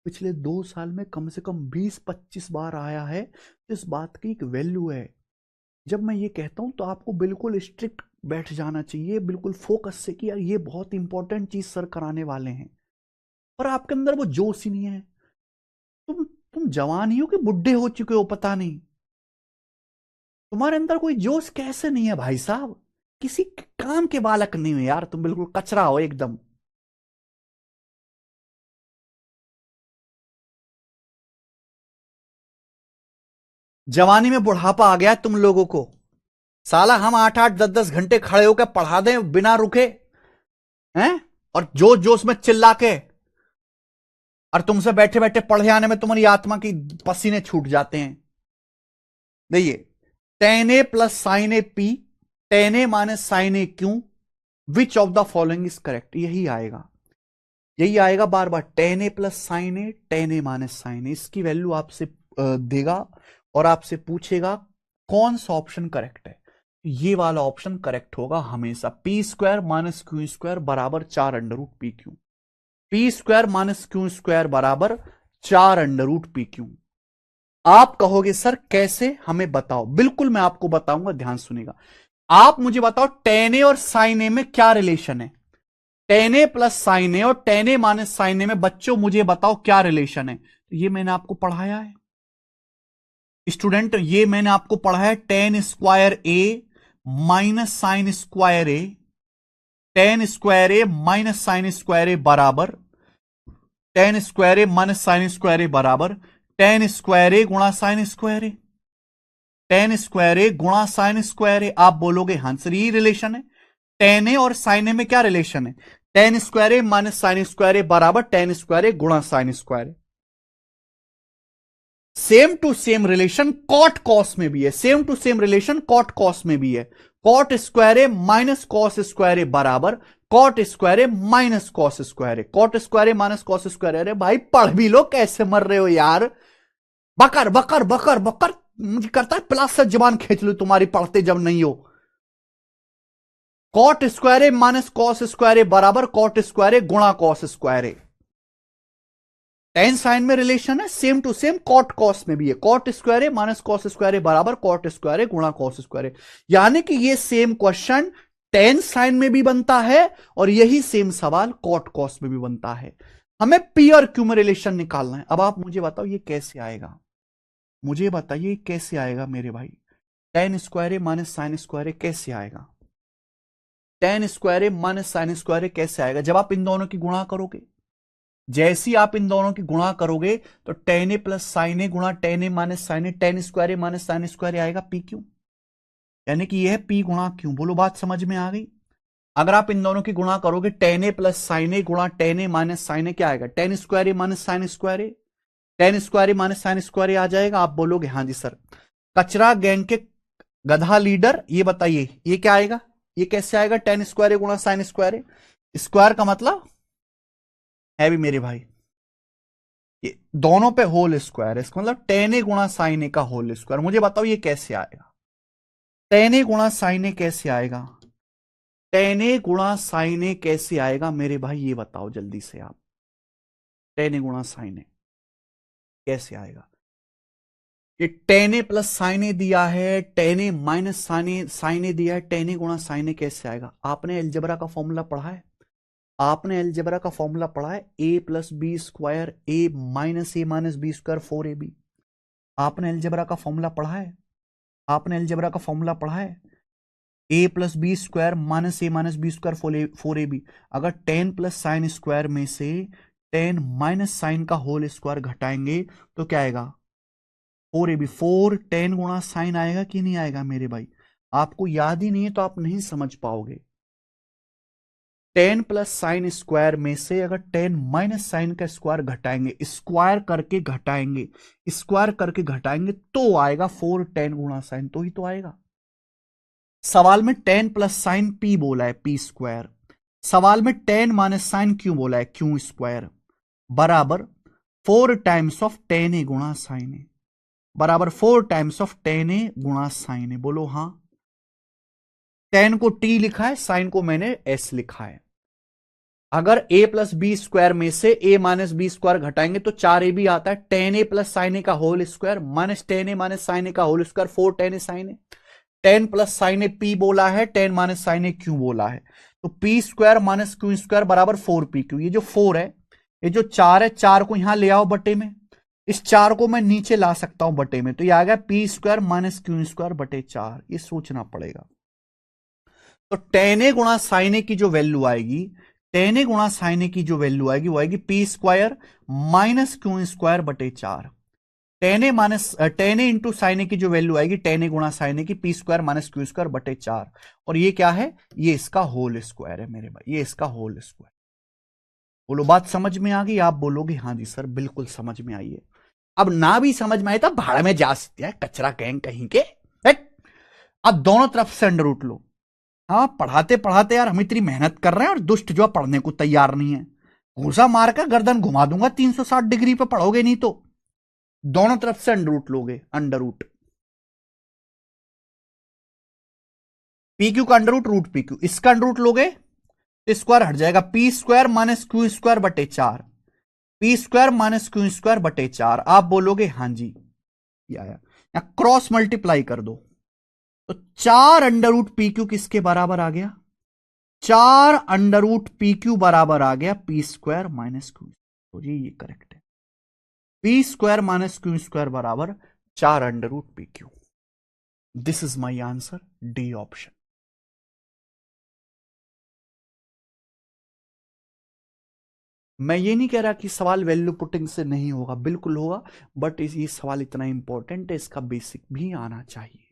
पिछले 2 साल में कम से कम 20-25 बार आया है, इस बात की एक वैल्यू है। जब मैं ये कहता हूं तो आपको बिल्कुल स्ट्रिक्ट बैठ जाना चाहिए, बिल्कुल फोकस से कि यार ये बहुत इंपॉर्टेंट चीज सर कराने वाले हैं, पर आपके अंदर वो जोश ही नहीं है। तुम जवान ही हो कि बुढ़े हो चुके हो पता नहीं, तुम्हारे अंदर कोई जोश कैसे नहीं है भाई साहब? किसी काम के बालक नहीं हो यार, तुम बिल्कुल कचरा हो एकदम। जवानी में बुढ़ापा आ गया तुम लोगों को। साला हम 8-8 10-10 घंटे खड़े होकर पढ़ा दें बिना रुके, हैं, और जोश जोश में चिल्ला के, और तुमसे बैठे बैठे पढ़े आने में तुम्हारी आत्मा की पसीने छूट जाते हैं। देखिए, tan a plus sine a p, tan A minus sine a q, which of the following is correct, यही आएगा, यही आएगा बार बार, tan a plus sine a, tan A minus sine a, इसकी वैल्यू आपसे देगा और आपसे पूछेगा कौन सा ऑप्शन करेक्ट है। ये वाला ऑप्शन करेक्ट होगा हमेशा, p square minus Q square बराबर 4 under root p q, p square minus Q square बराबर 4 अंडर रूट पी क्यू। आप कहोगे सर कैसे, हमें बताओ, बिल्कुल मैं आपको बताऊंगा, ध्यान सुनिएगा। आप मुझे बताओ टेन ए और साइन ए में क्या रिलेशन है, टेन ए प्लस साइन ए और टेन ए माइनस साइन ए में बच्चों मुझे बताओ क्या रिलेशन है। तो ये मैंने आपको पढ़ाया है स्टूडेंट, ये मैंने आपको पढ़ाया है, tan square A minus sine square a, ten square A minus sine square a बराबर, tan square A minus sine square a बराबर टेन स्क्वायर ए गुणा sine square a, ten square a गुणा sine square ए। आप बोलोगे हाँ sir ये relation है, tan ए और साइन ए में क्या रिलेशन है, tan square A minus sine square a बराबर टेन स्क्वायर ए गुणा sine square a. Same to same relation cot cos में भी है, same to same relation cot cos में भी है, cot square A minus cos square a बराबर cot square A minus cos square a, cot square A minus cos square a. अरे भाई पढ़ भी लो, कैसे मर रहे हो यार, बकर बकर बकर बकर, मुझे करता है प्लास से जबान खींच लो तुम्हारी पढ़ते जब नहीं हो। Cot square A minus cos square a बराबर कॉट स्क्वायर ए गुणा cos square a. Tan sine में रिलेशन है, same to same cot cos में भी है, cot square A minus cos square a बराबर कॉट स्क्वायर ए गुणा cos square ए। यानी कि ये सेम क्वेश्चन टेन साइन में भी बनता है और यही सेम सवाल कॉट कॉस में भी बनता है। हमें पी और क्यू में रिलेशन निकालना है। अब आप मुझे बताओ ये कैसे आएगा, मुझे बताइए कैसे आएगा मेरे भाई, टेन स्क्वायर ए माइनस साइन स्क्वायर ए कैसे आएगा, टेन स्क्वायर ए माइनस साइन स्क्वायर ए कैसे आएगा। जब आप इन दोनों की गुणा करोगे, जैसी आप इन दोनों की गुणा करोगे तो ten a plus sine A गुणा ten A minus sine a, ten square A minus sine square आएगा पी क्यू, यानी कि यह है पी गुणा क्यू। बोलो बात समझ में आ गई। अगर आप इन दोनों की गुणा करोगे, ten a plus sine A गुणा टेन ए माइनस साइन ए क्या आएगा, ten square A minus sine square a, ten square A minus sine square आ जाएगा। आप बोलोगे हाँ जी सर। कचरा गैंग के गधा लीडर, ये बताइए ये क्या आएगा, ये कैसे आएगा, टेन स्क्वायर ए गुणा साइन स्क्वायर ए, स्क्वायर का मतलब है भी मेरे भाई ये दोनों पे होल स्क्वायर है, इसका मतलब टेन ए गुणा साइन ए का होल स्क्वायर। मुझे बताओ ये कैसे आएगा, टेन ए गुणा साइन ए कैसे आएगा, टेन ए गुणा साइन ए कैसे आएगा मेरे भाई, ये बताओ जल्दी से आप, टेन ए गुणा साइन ए कैसे आएगा। ये टेन ए प्लस साइन ए दिया है, टेन ए माइनस साइन ए दिया है, टेन ए गुणा साइन ए कैसे आएगा। आपने अलजेब्रा का फॉर्मूला पढ़ा है, आपने अलजेब्रा का फॉर्मूला पढ़ा है, A plus B square A minus B square 4ab। आपने अलजेब्रा का फॉर्मूला पढ़ा है, आपने अलजेब्रा का फॉर्मूला पढ़ा है, A plus B square minus B square 4ab। अगर टेन प्लस साइन स्क्वायर में से टेन माइनस साइन का होल स्क्वायर घटाएंगे तो क्या आएगा, 4ab। 4 टेन गुणा साइन आएगा कि नहीं आएगा मेरे भाई, आपको याद ही नहीं है तो आप नहीं समझ पाओगे। टेन प्लस साइन स्क्वायर में से अगर टेन माइनस साइन का स्क्वायर घटाएंगे, स्क्वायर करके घटाएंगे, स्क्वायर करके घटाएंगे तो आएगा 4 टेन गुणा साइन, तो ही तो आएगा। सवाल में टेन प्लस साइन पी बोला है, पी स्क्वायर। सवाल में टेन माइनस साइन क्यू बोला है, क्यू स्क्वायर बराबर 4 टाइम्स ऑफ टेन ए गुणा साइन ए, बराबर 4 टाइम्स ऑफ टेन ए गुणा साइन ए। बोलो हाँ। टेन को टी लिखा है, साइन को मैंने एस लिखा है। अगर ए प्लस बी स्क्वायर में से ए माइनस बी स्क्वायर घटाएंगे तो 4ab आता है, tan a plus sine a का whole square minus tan A minus sine a का whole square 4 tan A sine a. Tan plus sine a p बोला है, tan minus sine a q बोला है, तो p square minus Q square बराबर 4p Q. ये जो 4 है, ये जो 4 है, 4 को यहां ले आओ बटे में, इस 4 को मैं नीचे ला सकता हूं बटे में, तो ये आ गया P square minus Q square बटे 4। ये सोचना पड़ेगा। तो टेन ए गुणा साइन ए की जो वैल्यू आएगी, टेन ए गुणा साइन ए की जो वैल्यू आएगी वो आएगी P square minus Q square बटे 4। Tan A minus tan A into sine ए की जो वैल्यू आएगी टेन ए गुणा साइन ए की P square minus Q square बटे 4, और ये क्या है, ये इसका होल स्क्वायर है मेरे भाई, ये इसका होल स्क्वायर। बोलो बात समझ में आ गई? आप बोलोगे हाँ जी सर बिल्कुल समझ में आई है। अब ना भी समझ में आए तो भाड़ में जा सकते हैं, कचरा गैंग कहीं के। अब दोनों तरफ से अंडर रूट लो। हाँ पढ़ाते पढ़ाते यार हम इतनी मेहनत कर रहे हैं और दुष्ट जो पढ़ने को तैयार नहीं है, घूसा मारकर गर्दन घुमा दूंगा 360 डिग्री पे, पढ़ोगे नहीं तो। दोनों तरफ से अंडर रूट लोगे, अंडर रूट पी क्यू का under root root p q, इसका अंडर रूट लोगे तो स्क्वायर हट जाएगा, p square minus Q square बटे 4, p square minus Q square बटे 4। आप बोलोगे हाँ जी ये आया, या क्रॉस मल्टीप्लाई कर दो तो 4 अंडर रूट पी क्यू किसके बराबर आ गया, 4 अंडर रूट पी क्यू बराबर आ गया पी स्क्वायर माइनस क्यू। तो जी ये करेक्ट है, P square minus Q square बराबर 4 under root p q. This is my answer, D option. मैं ये नहीं कह रहा कि सवाल वैल्यू पुटिंग से नहीं होगा, बिल्कुल होगा, बट ये सवाल इतना इंपॉर्टेंट है, इसका बेसिक भी आना चाहिए।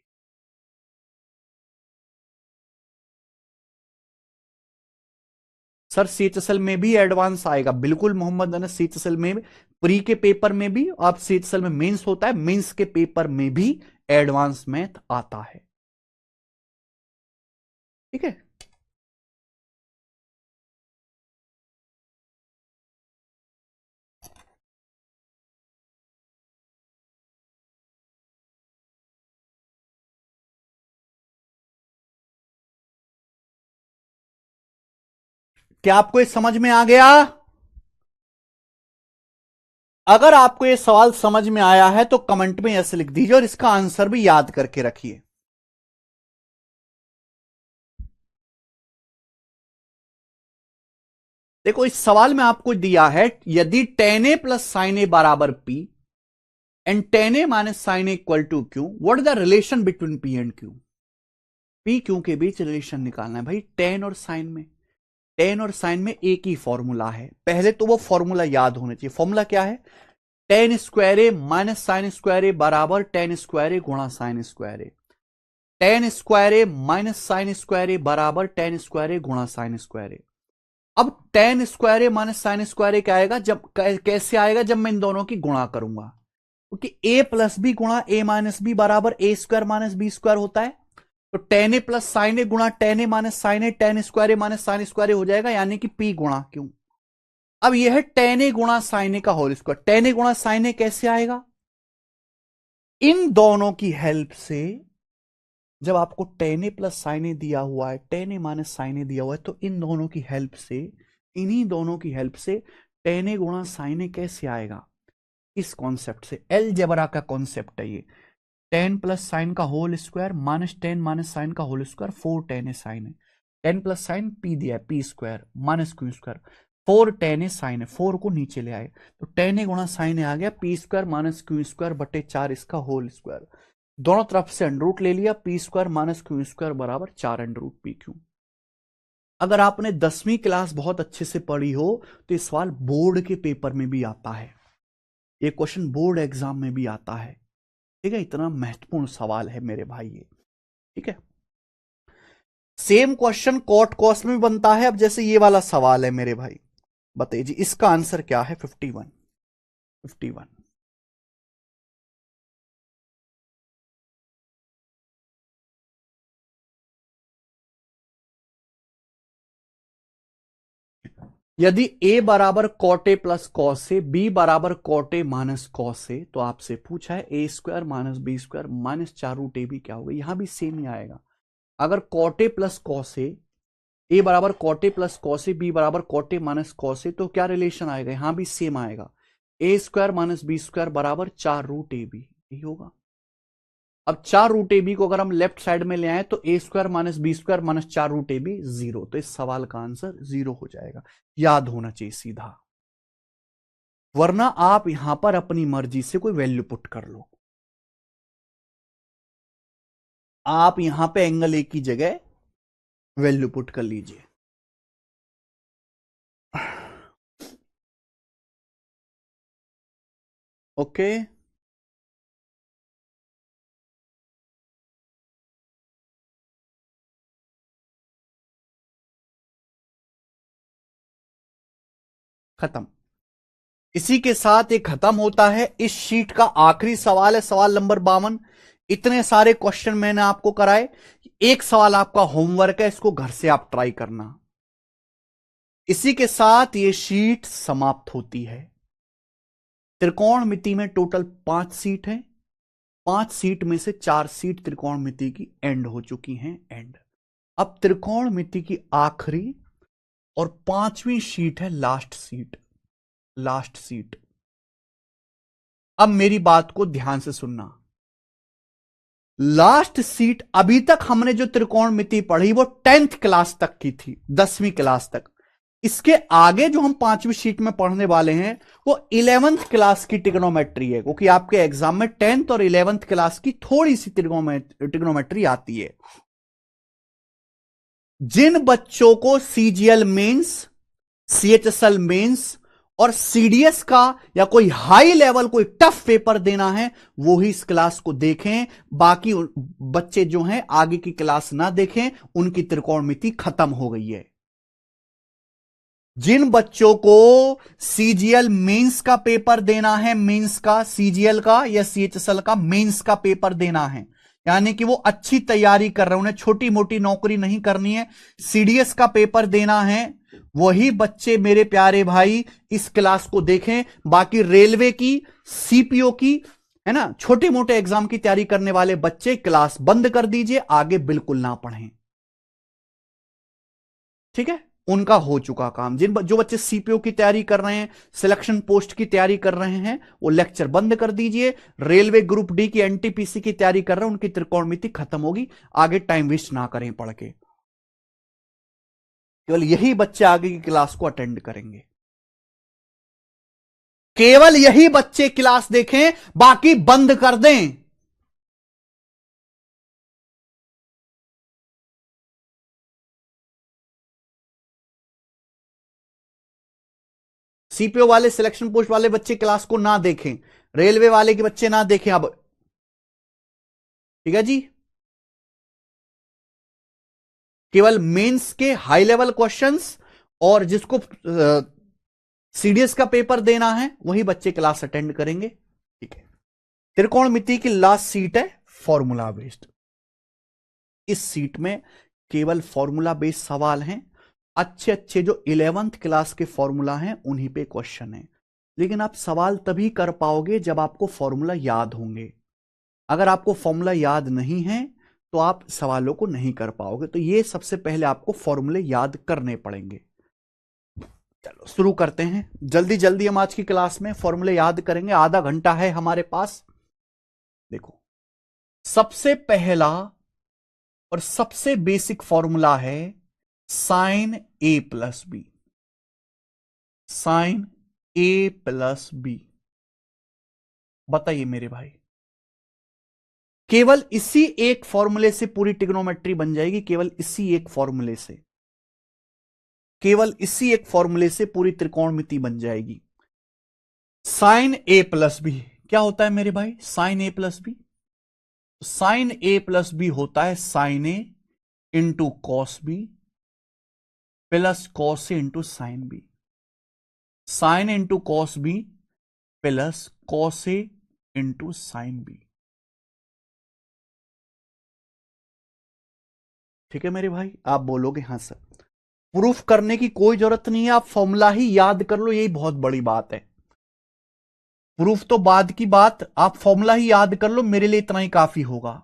सर सीएचएसएल में भी एडवांस आएगा, बिल्कुल मोहम्मद अनस, सीएचएसएल में प्री के पेपर में भी, आप सीएचएसएल में मेंस होता है, मेंस के पेपर में भी एडवांस मैथ आता है, ठीक है। क्या आपको ये समझ में आ गया? अगर आपको ये सवाल समझ में आया है तो कमेंट में यस लिख दीजिए और इसका आंसर भी याद करके रखिए। देखो इस सवाल में आपको दिया है यदि tan a plus sine a बराबर p and tan A minus sine a equal to q, what is the relation between p and q. P q के बीच रिलेशन निकालना है भाई, टेन और साइन में, टेन और साइन में एक ही फॉर्मूला है, पहले तो वो फॉर्मूला याद होना चाहिए। फॉर्मूला क्या है, tan square A minus sine square a बराबर टेन स्क्वायर ए गुणा sine square a, ten square A minus sine square a बराबर टेन स्क्वायर ए गुणा साइन स्क्वायर ए। अब ten square A minus sine square A क्या आएगा, जब कैसे आएगा, जब मैं इन दोनों की गुणा करूंगा, क्योंकि ए प्लस बी गुणा ए माइनस बी बराबर ए स्क्वायर माइनस बी स्क्वायर होता है। तो ten a plus sine A गुणा ten A minus sine a, ten square A minus sine square ए हो जाएगा, यानी कि पी गुणा क्यू। अब यह है टेन ए गुणा साइन ए का होल स्क्वायर, टेन ए गुणा साइन ए कैसे आएगा, इन दोनों की हेल्प से, जब आपको टेन ए प्लस साइन ए दिया हुआ है, टेन ए माइनस साइन ए दिया हुआ है, तो इन दोनों की हेल्प से, इन्हीं दोनों की हेल्प से टेन ए गुणा साइन ए कैसे आएगा, इस कॉन्सेप्ट से, अलजेब्रा का कॉन्सेप्ट है ये। टेन प्लस साइन का whole square minus tan minus sine का होल स्क्वायर, फोर टेन ए साइन है, टेन प्लस साइन पी दिया है P square minus Q square, four tan ए साइन है, फोर को नीचे ले आए तो टेन ए गुणा साइन ए आ गया P square minus Q square बटे 4 इसका होल स्क्वायर। दोनों तरफ से अंडर रूट ले लिया, P square minus Q square बराबर 4 अंडर रूट पी क्यू। अगर आपने 10वीं क्लास बहुत अच्छे से पढ़ी हो तो ये सवाल बोर्ड के पेपर में भी आता है, ये क्वेश्चन बोर्ड एग्जाम में भी आता है, ठीक है। इतना महत्वपूर्ण सवाल है मेरे भाई ये, ठीक है। सेम क्वेश्चन कॉट कॉस्ट में भी बनता है। अब जैसे ये वाला सवाल है मेरे भाई, बताइए जी इसका आंसर क्या है, 51, 51। यदि a बराबर cot A plus cos A, B बराबर cot A minus cos A, तो आपसे पूछा है A square minus B square minus 4 root A B क्या होगा, यहां भी सेम ही आएगा। अगर cot A plus cos A बराबर cot A plus cos A, B बराबर cot A minus cos A, तो क्या रिलेशन आएगा, यहां भी सेम आएगा, A square minus B square बराबर 4 रूट ए बी, यही होगा। अब 4 रूट ए बी को अगर हम लेफ्ट साइड में ले आए तो A square minus B square minus 4 root A B 0, तो इस सवाल का आंसर 0 हो जाएगा, याद होना चाहिए सीधा। वरना आप यहां पर अपनी मर्जी से कोई वैल्यू पुट कर लो, आप यहां पे एंगल ए की जगह वैल्यू पुट कर लीजिए। ओके खत्म। इसी के साथ ये खत्म होता है। इस शीट का आखिरी सवाल है, सवाल नंबर 52। इतने सारे क्वेश्चन मैंने आपको कराए, एक सवाल आपका होमवर्क है, इसको घर से आप ट्राई करना। इसी के साथ ये शीट समाप्त होती है। त्रिकोणमिति में टोटल 5 सीट है, 5 सीट में से 4 सीट त्रिकोणमिति की एंड हो चुकी हैं, एंड। अब त्रिकोणमिति की आखिरी और 5वीं सीट है लास्ट सीट, लास्ट सीट। अब मेरी बात को ध्यान से सुनना। लास्ट सीट, अभी तक हमने जो त्रिकोणमिति पढ़ी वो 10th क्लास तक की थी, 10वीं क्लास तक। इसके आगे जो हम 5वीं शीट में पढ़ने वाले हैं वो 11th क्लास की ट्रिग्नोमेट्री है, क्योंकि आपके एग्जाम में 10th और 11th क्लास की थोड़ी सी ट्रिग्नोमेट्री आती है। जिन बच्चों को सीजीएल मेंस, सीएचएसएल मेंस और सीडीएस का या कोई हाई लेवल कोई टफ पेपर देना है वो ही इस क्लास को देखें। बाकी बच्चे जो हैं आगे की क्लास ना देखें, उनकी त्रिकोणमिति खत्म हो गई है। जिन बच्चों को सीजीएल मेंस का पेपर देना है, मेंस का, सीजीएल का या सीएचएसएल का मेंस का पेपर देना है, यानी कि वो अच्छी तैयारी कर रहे हैं, उन्हें छोटी मोटी नौकरी नहीं करनी है, सीडीएस का पेपर देना है, वही बच्चे मेरे प्यारे भाई इस क्लास को देखें। बाकी रेलवे की, सीपीओ की, है ना, छोटे मोटे एग्जाम की तैयारी करने वाले बच्चे क्लास बंद कर दीजिए, आगे बिल्कुल ना पढ़ें। ठीक है, उनका हो चुका काम। जो बच्चे सीपीओ की तैयारी कर रहे हैं, सिलेक्शन पोस्ट की तैयारी कर रहे हैं, वो लेक्चर बंद कर दीजिए। रेलवे ग्रुप डी की, एनटीपीसी की तैयारी कर रहे हैं, उनकी त्रिकोणमिति खत्म होगी, आगे टाइम वेस्ट ना करें पढ़ के। केवल यही बच्चे आगे की क्लास को अटेंड करेंगे, केवल यही बच्चे क्लास देखें, बाकी बंद कर दें। सीपीओ वाले, सिलेक्शन पोस्ट वाले बच्चे क्लास को ना देखें, रेलवे वाले के बच्चे ना देखें अब। ठीक है जी, केवल मेंस के हाई लेवल क्वेश्चंस और जिसको सीडीएस का पेपर देना है वही बच्चे क्लास अटेंड करेंगे। ठीक है, त्रिकोणमिति की लास्ट सीट है फॉर्मूला बेस्ड। इस सीट में केवल फॉर्मूला बेस्ड सवाल हैं। अच्छे अच्छे जो 11th क्लास के फॉर्मूला हैं उन्हीं पे क्वेश्चन है, लेकिन आप सवाल तभी कर पाओगे जब आपको फॉर्मूला याद होंगे। अगर आपको फॉर्मूला याद नहीं है तो आप सवालों को नहीं कर पाओगे। तो ये सबसे पहले आपको फॉर्मूले याद करने पड़ेंगे। चलो शुरू करते हैं, जल्दी जल्दी हम आज की क्लास में फॉर्मूले याद करेंगे, आधा घंटा है हमारे पास। देखो, सबसे पहला और सबसे बेसिक फॉर्मूला है sine A plus B, sine A plus B. बताइए मेरे भाई, केवल इसी एक फॉर्मूले से पूरी ट्रिग्नोमेट्री बन जाएगी, केवल इसी एक फॉर्मूले से, केवल इसी एक फॉर्मूले से पूरी त्रिकोणमिति बन जाएगी। साइन ए प्लस बी क्या होता है मेरे भाई? Sine A plus B, sine A plus B होता है sine A into cos B plus cos A into sine B, sine into cos B plus cos A into sine B. ठीक है मेरे भाई, आप बोलोगे हाँ सर। प्रूफ करने की कोई जरूरत नहीं है, आप फॉर्मूला ही याद कर लो, यही बहुत बड़ी बात है। प्रूफ तो बाद की बात, आप फॉर्मूला ही याद कर लो, मेरे लिए इतना ही काफी होगा।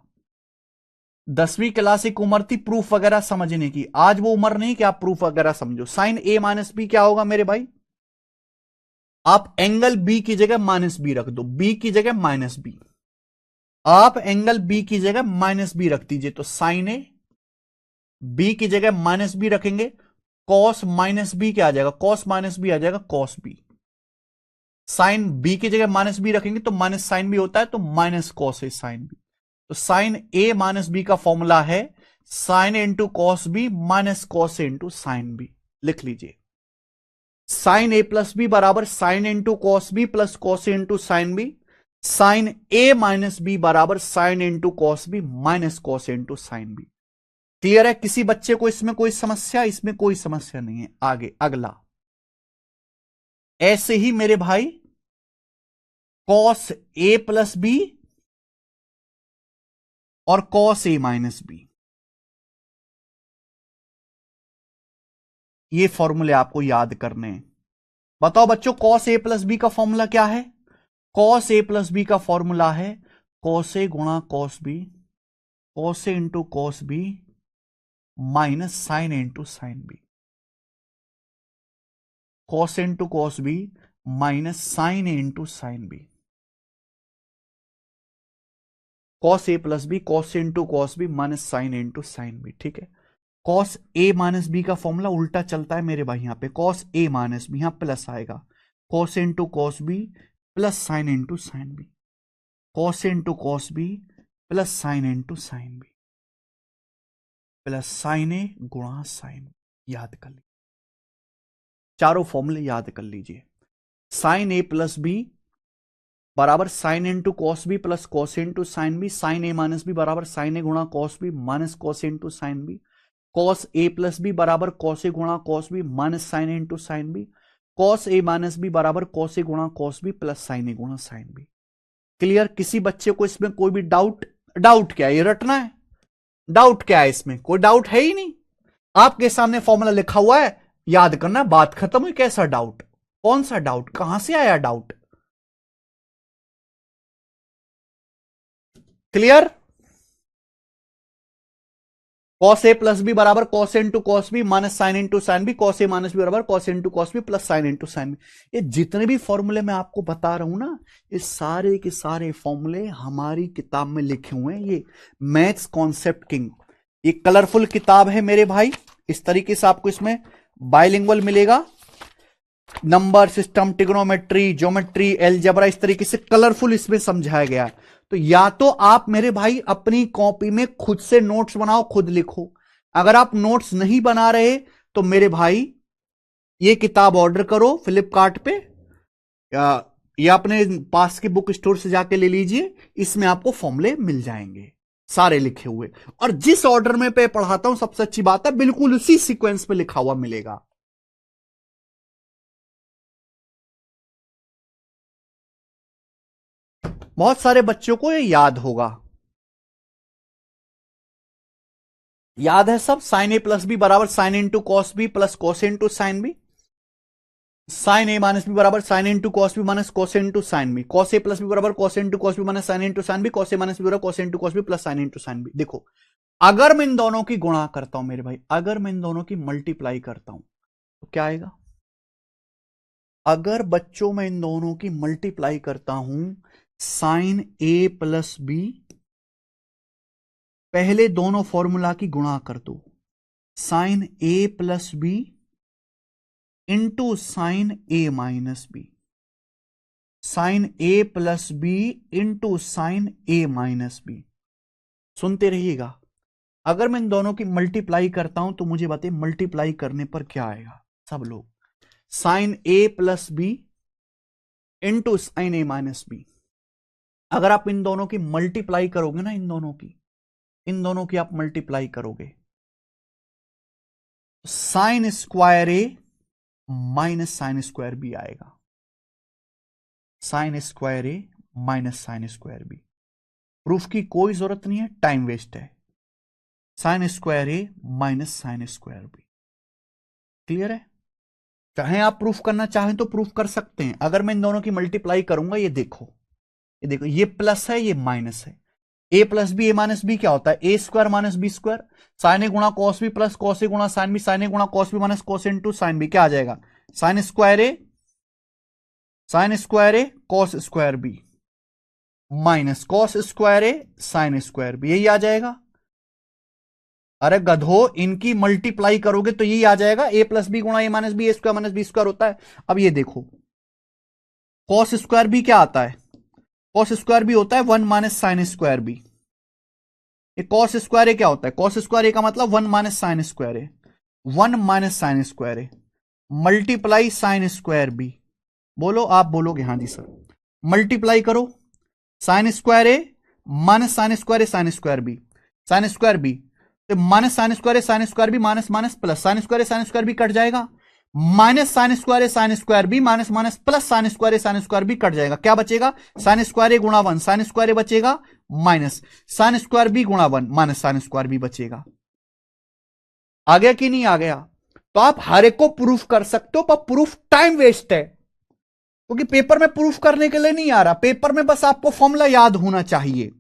10वीं क्लास एक उम्र थी प्रूफ वगैरह समझने की, आज वो उम्र नहीं कि आप प्रूफ वगैरह समझो। साइन ए माइनस बी क्या होगा मेरे भाई? आप एंगल बी की जगह माइनस बी रख दो, बी की जगह माइनस बी, आप एंगल बी की जगह माइनस बी रख दीजिए, तो साइन ए, बी की जगह माइनस बी रखेंगे, कॉस माइनस बी क्या आ जाएगा? कॉस माइनस बी आ जाएगा कॉस बी। साइन बी की जगह माइनस बी रखेंगे तो माइनस साइन बी होता है, तो माइनस कॉस ए साइन बी। तो साइन ए माइनस बी का फॉर्मूला है sine into cos B minus cos A into sine B. लिख लीजिए, साइन ए प्लस बी बराबर sine into cos B plus cos A into sine B. Sine A minus B बराबर sine into cos B minus cos A into sine B. Clear है? किसी बच्चे को इसमें कोई समस्या? इसमें कोई समस्या नहीं है। आगे अगला, ऐसे ही मेरे भाई कॉस ए प्लस बी और कॉस ए माइनस बी, ये फॉर्मूले आपको याद करने हैं। बताओ बच्चों, कॉस ए प्लस बी का फॉर्मूला क्या है? कॉस ए प्लस बी का फॉर्मूला है कॉस ए गुणा cos B, cos A into cos B minus sine A into sine B, cos A into cos B minus sine A into sine B. Cos A plus B, cos A into cos B minus sine A into sine B, ठीक है। Cos A minus B का formula उल्टा चलता है मेरे भाई, यहां पे कॉस ए माइनस बी, यहां प्लस आएगा, cos into cos B plus sine into sine B, cos into cos B plus sine into sine B, plus sine A गुणा साइन, याद कर लीजिए, चारों फॉर्मूले याद कर लीजिए। साइन ए प्लस बी बराबर sine into cos B plus cos into sine B, sine A minus B बराबर साइन ए गुणा cos B minus cos into sine B, cos A plus B बराबर कॉस ए गुणा cos B minus sine A into sine B, cos A minus B बराबर cos A गुणा cos B plus sine A गुणा sine B. Clear? किसी बच्चे को इसमें कोई भी डाउट? डाउट क्या है, ये रटना है। डाउट क्या है इसमें? कोई डाउट है ही नहीं, आपके सामने फॉर्मूला लिखा हुआ है, याद करना, बात खत्म हुई। कैसा डाउट? कौन सा डाउट? कहां से आया doubt? Clear? Cos A plus B बराबर cos into cos B minus sine into sine B, cos A minus B बराबर cos into cos B plus sine into sine B. ये जितने भी फॉर्मूले मैं आपको बता रहा हूं ना, ये सारे के सारे फॉर्मूले हमारी किताब में लिखे हुए हैं। ये मैथ्स कॉन्सेप्ट किंग, ये कलरफुल किताब है मेरे भाई। इस तरीके से आपको इसमें बाइलिंगुअल मिलेगा, number system, trigonometry, geometry, algebra, इस तरीके से कलरफुल इसमें समझाया गया। तो या तो आप मेरे भाई अपनी कॉपी में खुद से नोट्स बनाओ, खुद लिखो। अगर आप नोट्स नहीं बना रहे तो मेरे भाई ये किताब ऑर्डर करो फ्लिपकार्ट पे, या अपने पास के बुक स्टोर से जाके ले लीजिए। इसमें आपको फॉर्मूले मिल जाएंगे सारे लिखे हुए, और जिस ऑर्डर में पे पढ़ाता हूं, सबसे अच्छी बात है, बिल्कुल उसी सीक्वेंस पे लिखा हुआ मिलेगा। बहुत सारे बच्चों को ये याद होगा। याद है सब? साइन ए प्लस बी बराबर sine into cos B plus cos into sine B, sine A minus B बराबर sine into cos B minus cos into sine B, cos A plus B बराबर cos into cos B minus sine into sine B, cos A minus B बराबर cos into cos B plus sine into sine B. देखो, अगर मैं इन दोनों की गुणा करता हूं मेरे भाई, अगर मैं इन दोनों की मल्टीप्लाई करता हूं तो क्या आएगा? अगर बच्चों में इन दोनों की मल्टीप्लाई करता हूं, साइन ए प्लस बी, पहले दोनों फॉर्मूला की गुणा कर दो, sign A plus B into sine A minus B, sine A plus B into sine A minus B. सुनते रहिएगा। अगर मैं इन दोनों की मल्टीप्लाई करता हूं तो मुझे बताइए मल्टीप्लाई करने पर क्या आएगा सब लोग? Sign A plus B into sine A minus B. अगर आप इन दोनों की मल्टीप्लाई करोगे ना, इन दोनों की आप मल्टीप्लाई करोगे, साइन स्क्वायर ए माइनस साइन स्क्वायर बी आएगा, साइन स्क्वायर ए minus sine square B. Proof की कोई जरूरत नहीं है, टाइम वेस्ट है। साइन स्क्वायर ए minus sine square B. Clear है? चाहे आप प्रूफ करना चाहें तो प्रूफ कर सकते हैं। अगर मैं इन दोनों की मल्टीप्लाई करूंगा, ये देखो, ये देखो, ये प्लस है, ये माइनस है। A plus B, A minus B क्या होता है? A square minus B square. Sine A गुणा cos B plus cos A गुणा साइन बी, साइन ए गुणा cos B minus cos into sine B, क्या आ जाएगा? Sine square A cos square B minus cos square A sine square B, यही आ जाएगा। अरे गधो, इनकी मल्टीप्लाई करोगे तो यही आ जाएगा, ए प्लस बी गुणा ए माइनस बी, ए स्क्वायर माइनस बी स्क्वायर होता है। अब ये देखो, कॉस स्क्वायर बी क्या आता है? कॉस स्क्वायर बी होता है 1 माइनस साइन स्क्वायर बी। ये कॉस स्क्वायर ए क्या होता है? कॉस स्क्वायर ए का मतलब 1 minus sine square A, 1 minus sine square A multiply sine square B. बोलो, आप बोलोगे हाँ जी सर। मल्टीप्लाई करो, sine square A minus sine square A sine square B, sine square B तो minus sine square A sine square B minus minus plus, sine square A sine square B cut जाएगा, minus sine square A sine square B minus minus plus sine square A sine square B cut जाएगा, क्या बचेगा? Sign square a गुणा 1 sign square ए बचेगा, minus sine square B गुणा 1 minus sine square B बचेगा। आ गया कि नहीं आ गया? तो आप हर एक को प्रूफ कर सकते हो, पर प्रूफ टाइम वेस्ट है, क्योंकि पेपर में प्रूफ करने के लिए नहीं आ रहा, पेपर में बस आपको फॉर्मूला याद होना चाहिए।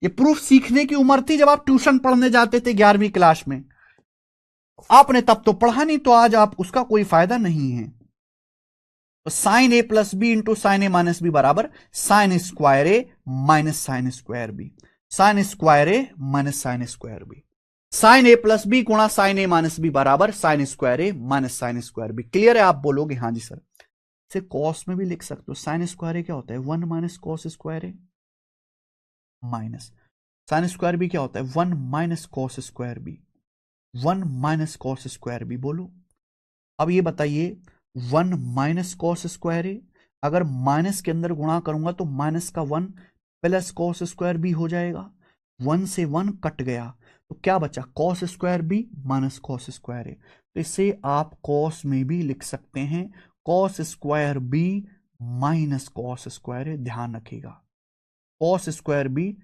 ये प्रूफ सीखने की उम्र थी जब आप ट्यूशन पढ़ने जाते थे 11वीं क्लास में, आपने तब तो पढ़ा नहीं, तो आज आप उसका कोई फायदा नहीं है। तो sine A plus B into sine A minus B बराबर sine square A minus sine square B, sine square A minus sine square B. Sine A plus B गुणा साइन ए माइनस बी बराबर sine square ए minus sine square B. Clear है? आप बोलोगे हाँ जी sir. इसे cos में भी लिख सकते हो, साइन स्क्वायर ए क्या होता है? 1 माइनस कॉस स्क्वायर ए माइनस साइन स्क्वायर बी क्या होता है? 1 minus cos square b, 1 minus cos square B. बोलो अब ये बताइए, 1 माइनस कॉस स्क्वायर ए, अगर माइनस के अंदर गुणा करूंगा तो माइनस का 1 प्लस कॉस स्क्वायर बी हो जाएगा, 1 से 1 कट गया, तो क्या बचा? Cos square B minus cos square A. तो इसे आप कॉस में भी लिख सकते हैं, cos square B minus cos square A. ध्यान रखिएगा, cos square B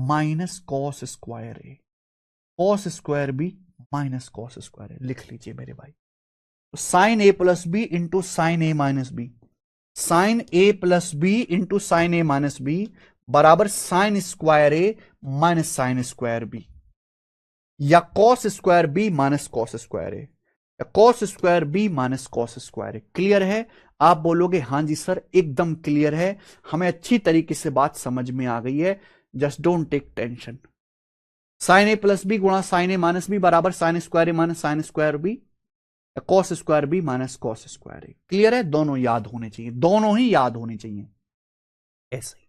minus cos square A, cos square B minus cos square A लिख लीजिए मेरे भाई। तो sine A plus B into sine A minus B, sine A plus B into sine A minus B बराबर sine square ए minus sine square B, या cos square B minus cos square A, या cos square B minus cos square A. Clear है? आप बोलोगे हाँ जी sir एकदम clear है, हमें अच्छी तरीके से बात समझ में आ गई है, just don't take tension. Sine A plus B गुणा साइन ए माइनस बी बराबर sine square A minus sine square B, cos square B minus cos square A. Clear है? दोनों याद होने चाहिए, दोनों ही याद होने चाहिए। ऐसे ही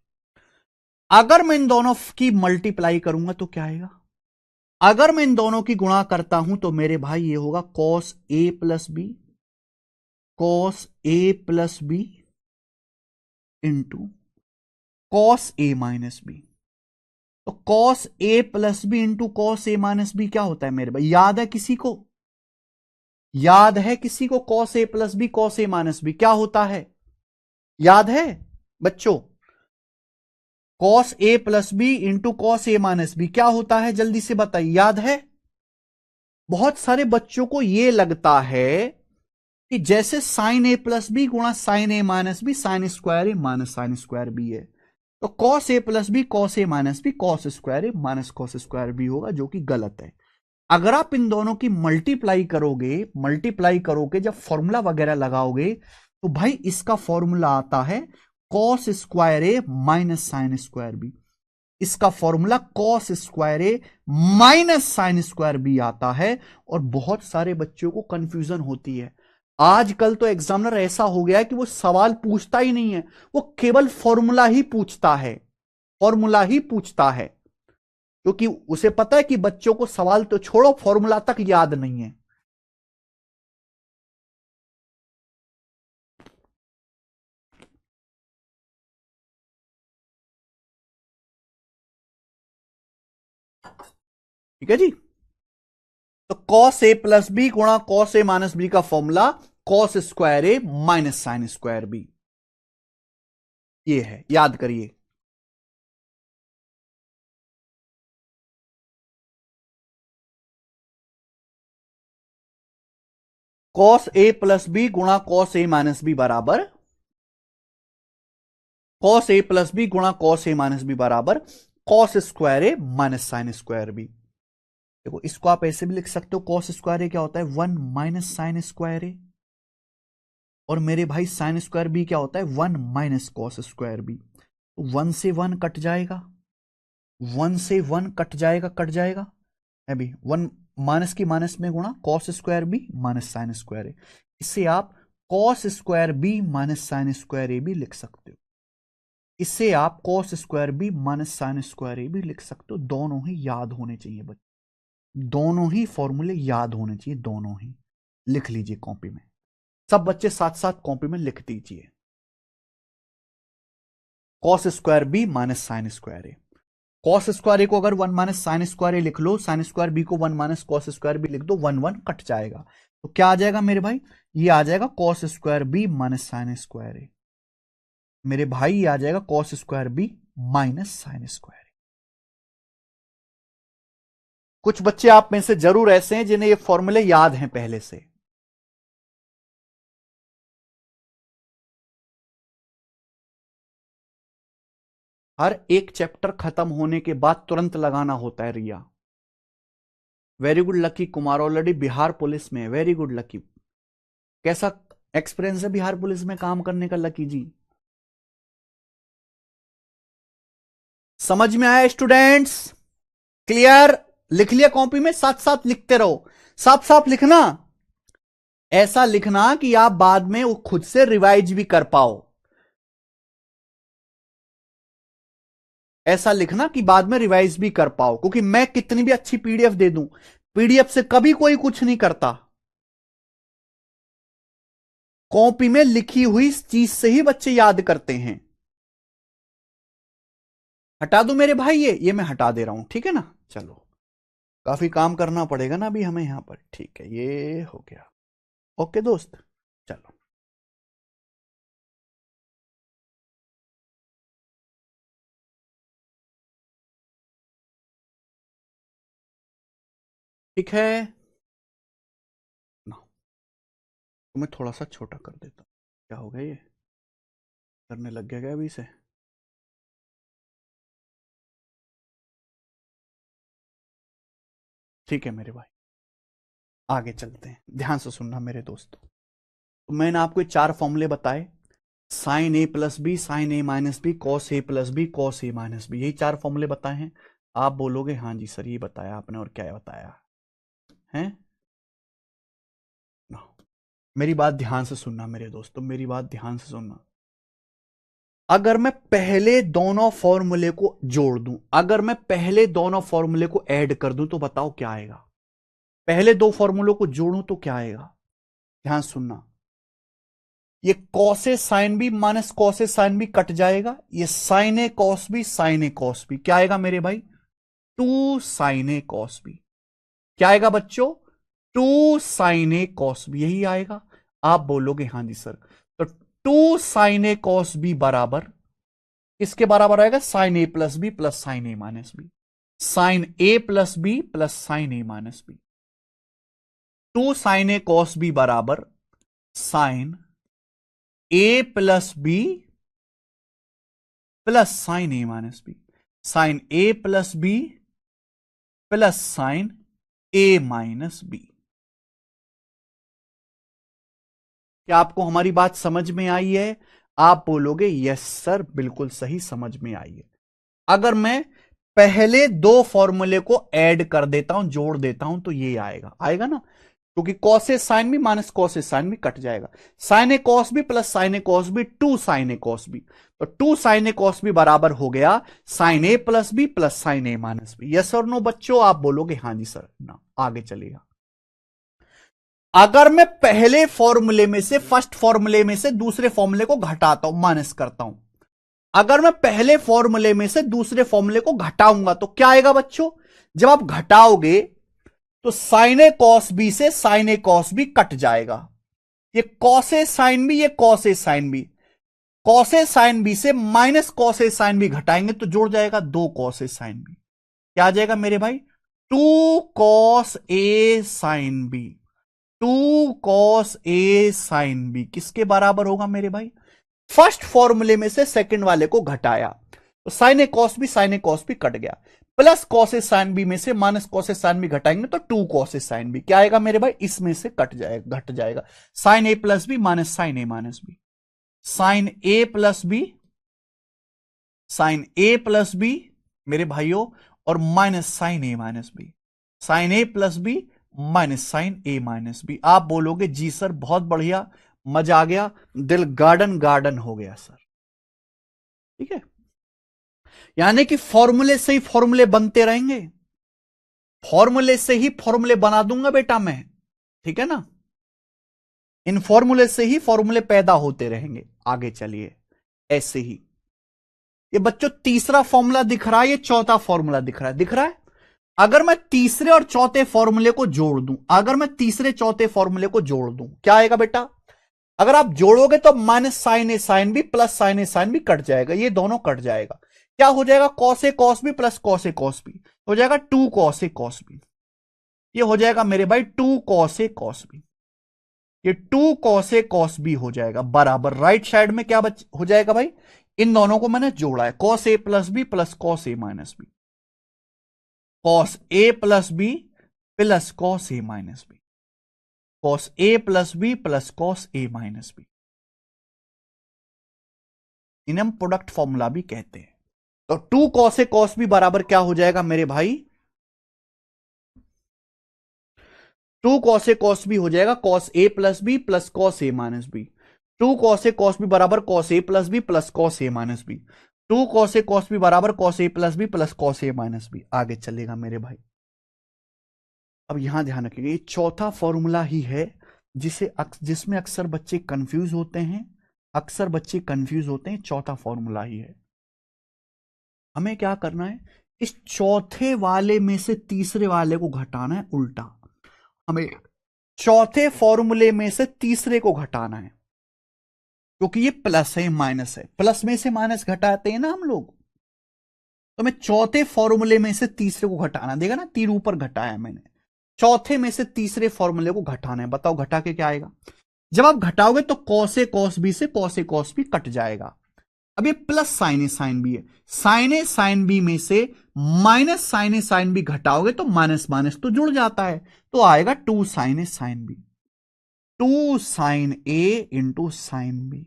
अगर मैं इन दोनों की मल्टीप्लाई करूंगा तो क्या आएगा? अगर मैं इन दोनों की गुणा करता हूं तो मेरे भाई ये होगा cos A plus B, cos A plus B into cos A minus B. तो cos A plus B into cos A minus B क्या होता है मेरे भाई? याद है किसी को? याद है किसी को? Cos A plus B cos A minus B क्या होता है? याद है बच्चों? Cos A plus B into cos A minus B क्या होता है? जल्दी से बताइए, याद है? बहुत सारे बच्चों को यह लगता है कि जैसे साइन ए प्लस बी गुणा sine A minus B sine square A minus sine square B है, तो cos A plus B cos A minus B cos square A minus cos square B होगा, जो कि गलत है। अगर आप इन दोनों की मल्टीप्लाई करोगे जब फॉर्मूला वगैरह लगाओगे तो भाई इसका फॉर्मूला आता है कॉस स्क्वायर ए माइनस साइन स्क्वायर बी, इसका फॉर्मूला कॉस स्क्वायर ए माइनस साइन स्क्वायर बी आता है। और बहुत सारे बच्चों को कंफ्यूजन होती है, आजकल तो एग्जामिनर ऐसा हो गया है कि वो सवाल पूछता ही नहीं है, वो केवल फॉर्मूला ही पूछता है, फॉर्मूला ही पूछता है, क्योंकि उसे पता है कि बच्चों को सवाल तो छोड़ो फॉर्मूला तक याद नहीं है। ठीक है जी? तो कॉस ए प्लस बी गुणा कॉस ए माइनस बी का फॉर्मूला कॉस स्क्वायर ए माइनस साइन स्क्वायर बी, ये है, याद करिए। कॉस ए प्लस बी गुणा कॉस ए माइनस बी बराबर कॉस ए प्लस बी गुणा कॉस ए माइनस बी बराबर कॉस स्क्वायर ए माइनस साइन स्क्वायर बी। देखो इसको आप ऐसे भी लिख सकते हो, कॉस स्क्वायर ए क्या होता है? 1 माइनस साइन स्क्वायर ए, और मेरे भाई साइन स्क्वायर बी क्या होता है? 1 माइनस कॉस स्क्वायर बी। तो 1 से 1 कट जाएगा, 1 से 1 कट जाएगा, कट जाएगा अभी 1 माइनस की माइनस में गुणा cos square B minus sine square A. इससे आप cos square B minus sine square A भी लिख सकते हो, इससे आप cos square B minus sine square A भी लिख सकते हो। दोनों ही याद होने चाहिए बच्चे, दोनों ही फॉर्मूले याद होने चाहिए, दोनों ही लिख लीजिए कॉपी में, सब बच्चे साथ साथ कॉपी में लिख दीजिए। Cos square B minus sine square A, cos square A को अगर 1 माइनस साइन स्क्वायर ए लिख लो, साइन स्क्वायर बी को 1 माइनस कॉस स्क्वायर बी लिख दो, 1 1 कट जाएगा। तो क्या आ जाएगा मेरे भाई, ये आ जाएगा cos square B minus sine square A. मेरे भाई ये आ जाएगा cos square B minus sine square A. कुछ बच्चे आप में से जरूर ऐसे हैं जिन्हें ये फॉर्मूले याद हैं पहले से। हर एक चैप्टर खत्म होने के बाद तुरंत लगाना होता है Riya. Very good Lucky Kumar, already Bihar police में, वेरी गुड लकी। कैसा एक्सपीरियंस है बिहार पुलिस में काम करने का लकी जी? समझ में आया स्टूडेंट्स? क्लियर? लिख लिया कॉपी में? साथ साथ लिखते रहो, साफ साफ लिखना। ऐसा लिखना कि आप बाद में वो खुद से रिवाइज भी कर पाओ। ऐसा लिखना कि बाद में रिवाइज भी कर पाओ, क्योंकि मैं कितनी भी अच्छी पीडीएफ दे दूं, पीडीएफ से कभी कोई कुछ नहीं करता। कॉपी में लिखी हुई चीज से ही बच्चे याद करते हैं। हटा दूं मेरे भाई? ये मैं हटा दे रहा हूं, ठीक है ना? चलो, काफी काम करना पड़ेगा ना अभी हमें यहां पर। ठीक है, ये हो गया। ओके दोस्त, चलो। ठीक है ना, तो मैं थोड़ा सा छोटा कर देता हूं। क्या हो गया, ये करने लग गया क्या अभी से? ठीक है मेरे भाई, आगे चलते हैं। ध्यान से सुनना मेरे दोस्तों। तो मैंने आपको 4 फॉर्मूले बताए, sign A plus B, sine A minus B, cos A plus B, cos A minus B, यही 4 फॉर्मूले बताए हैं। आप बोलोगे हाँ जी सर ये बताया आपने, और क्या बताया है? मेरी बात ध्यान से सुनना मेरे दोस्तों, मेरी बात ध्यान से सुनना। अगर मैं पहले दोनों फॉर्मूले को जोड़ दूं, अगर मैं पहले दोनों फॉर्मूले को ऐड कर दूं, तो बताओ क्या आएगा? पहले 2 फॉर्मूलों को जोड़ूं तो क्या आएगा? ध्यान सुनना। ये cos A sine B minus cos A sine B cut जाएगा, ये sign a cos B, sine a cos B क्या आएगा मेरे भाई? 2 साइन ए कॉस बी। क्या आएगा बच्चों? 2 साइन ए कॉस बी, यही आएगा। आप बोलोगे हाँ जी सर, तो 2 साइन ए कॉस बी बराबर इसके बराबर आएगा sign A plus B plus sine A minus B, sine A plus B plus sine A minus B. 2 sine a cos B बराबर sine A plus B plus sine A minus B, sine A plus B plus sine A minus B. क्या आपको हमारी बात समझ में आई है? आप बोलोगे यस सर, बिल्कुल सही, समझ में आई है। अगर मैं पहले 2 फॉर्मूले को ऐड कर देता हूं, जोड़ देता हूं, तो ये आएगा, आएगा ना? क्योंकि cos A sine B minus cos A sine B cut जाएगा, sine a cos B plus sine a cos b, 2 sine a cos B, तो 2 साइन ए कॉस बी बराबर हो गया sign A plus B plus sine A minus B. Yes और no बच्चों? आप बोलोगे हाँ जी सर ना। आगे चलेगा। अगर मैं पहले फॉर्मूले में से, फर्स्ट फॉर्मूले में से दूसरे फॉर्मूले को घटाता हूं, माइनस करता हूं, अगर मैं पहले फॉर्मूले में से दूसरे फॉर्मूले को घटाऊंगा तो क्या आएगा बच्चों? जब आप घटाओगे तो साइन ए कॉस बी से sign a cos b cut जाएगा, ये कॉस ए साइन बी, ये cos A sine B, cos A sine B से माइनस कॉस ए साइन बी घटाएंगे तो जुड़ जाएगा 2 कॉस ए साइन बी। क्या आ जाएगा मेरे भाई? 2 कॉस ए साइन बी, 2 कॉस ए साइन बी किसके बराबर होगा मेरे भाई? फर्स्ट फॉर्मूले में से सेकंड वाले को घटाया तो sine a cos B, sine a cos b cut गया, प्लस कॉस ए साइन बी में से माइनस कॉस ए साइन बी घटाएंगे तो 2 कॉस ए साइन बी। क्या आएगा मेरे भाई? इसमें से कट जाएगा, घट जाएगा, sine A plus B minus sine A minus B, sine A plus B, sine A plus B मेरे भाइयों, और minus sine A minus B, sine A plus B minus sine A minus B. आप बोलोगे जी sir बहुत बढ़िया, मजा आ गया, दिल गार्डन गार्डन हो गया सर। ठीक है, यानी कि फॉर्मूले से ही फॉर्मूले बनते रहेंगे, फॉर्मूले से ही फॉर्मूले बना दूंगा बेटा मैं, ठीक है ना? इन फॉर्मूले से ही फॉर्मूले पैदा होते रहेंगे। आगे चलिए, ऐसे ही ये बच्चों तीसरा फॉर्मूला दिख रहा है, ये चौथा फॉर्मूला दिख रहा है, दिख रहा है। अगर मैं तीसरे और चौथे फॉर्मूले को जोड़ दूं, अगर मैं तीसरे चौथे फॉर्मूले को जोड़ दूं, क्या आएगा बेटा? अगर आप जोड़ोगे तो माइनस साइन ए साइन बी प्लस साइन ए साइन बी कट जाएगा, ये दोनों कट जाएगा। क्या हो जाएगा? Cos A cos B plus cos A cos B हो जाएगा 2 कॉस ए कॉस बी। ये हो जाएगा मेरे भाई 2 कॉस ए कॉस बी। ये 2 कॉस ए कॉस बी हो जाएगा बराबर राइट साइड में क्या हो जाएगा भाई? इन दोनों को मैंने जोड़ा है, cos A plus B plus cos A minus B, cos A plus B plus cos A minus B, cos A plus B plus cos A minus B. इन्हें हम प्रोडक्ट फॉर्मूला भी कहते हैं। तो 2 कॉस ए कॉस बी बराबर क्या हो जाएगा मेरे भाई? 2 कॉस ए कॉस बी हो जाएगा cos A plus B plus cos A minus B. 2 cos A cos B बराबर cos A plus B plus cos A minus B. 2 cos A cos B बराबर cos A plus B plus cos A minus B. आगे चलेगा मेरे भाई। अब यहां ध्यान रखिएगा, ये चौथा फॉर्मूला ही है जिसमें अक्सर बच्चे कंफ्यूज होते हैं, अक्सर बच्चे कंफ्यूज होते हैं। चौथा फॉर्मूला ही है। हमें क्या करना है? इस चौथे वाले में से तीसरे वाले को घटाना है उल्टा। हमें चौथे फॉर्मूले में से तीसरे को घटाना है, क्योंकि ये प्लस है माइनस है, प्लस में से माइनस घटाते हैं ना हम लोग। तो मैं चौथे फॉर्मूले में से तीसरे को घटाना, देगा ना तीर ऊपर घटाया मैंने, चौथे में से तीसरे फॉर्मूले को घटाना है। बताओ घटा के क्या आएगा? जब आप घटाओगे तो कॉस ए कॉस बी से कॉस ए कॉस बी कट जाएगा। अब ये प्लस साइन ए साइन बी है, साइन ए साइन बी में से माइनस साइन ए साइन बी घटाओगे तो माइनस माइनस तो जुड़ जाता है, तो आएगा 2 sine A sine b. 2 sine A into sine B.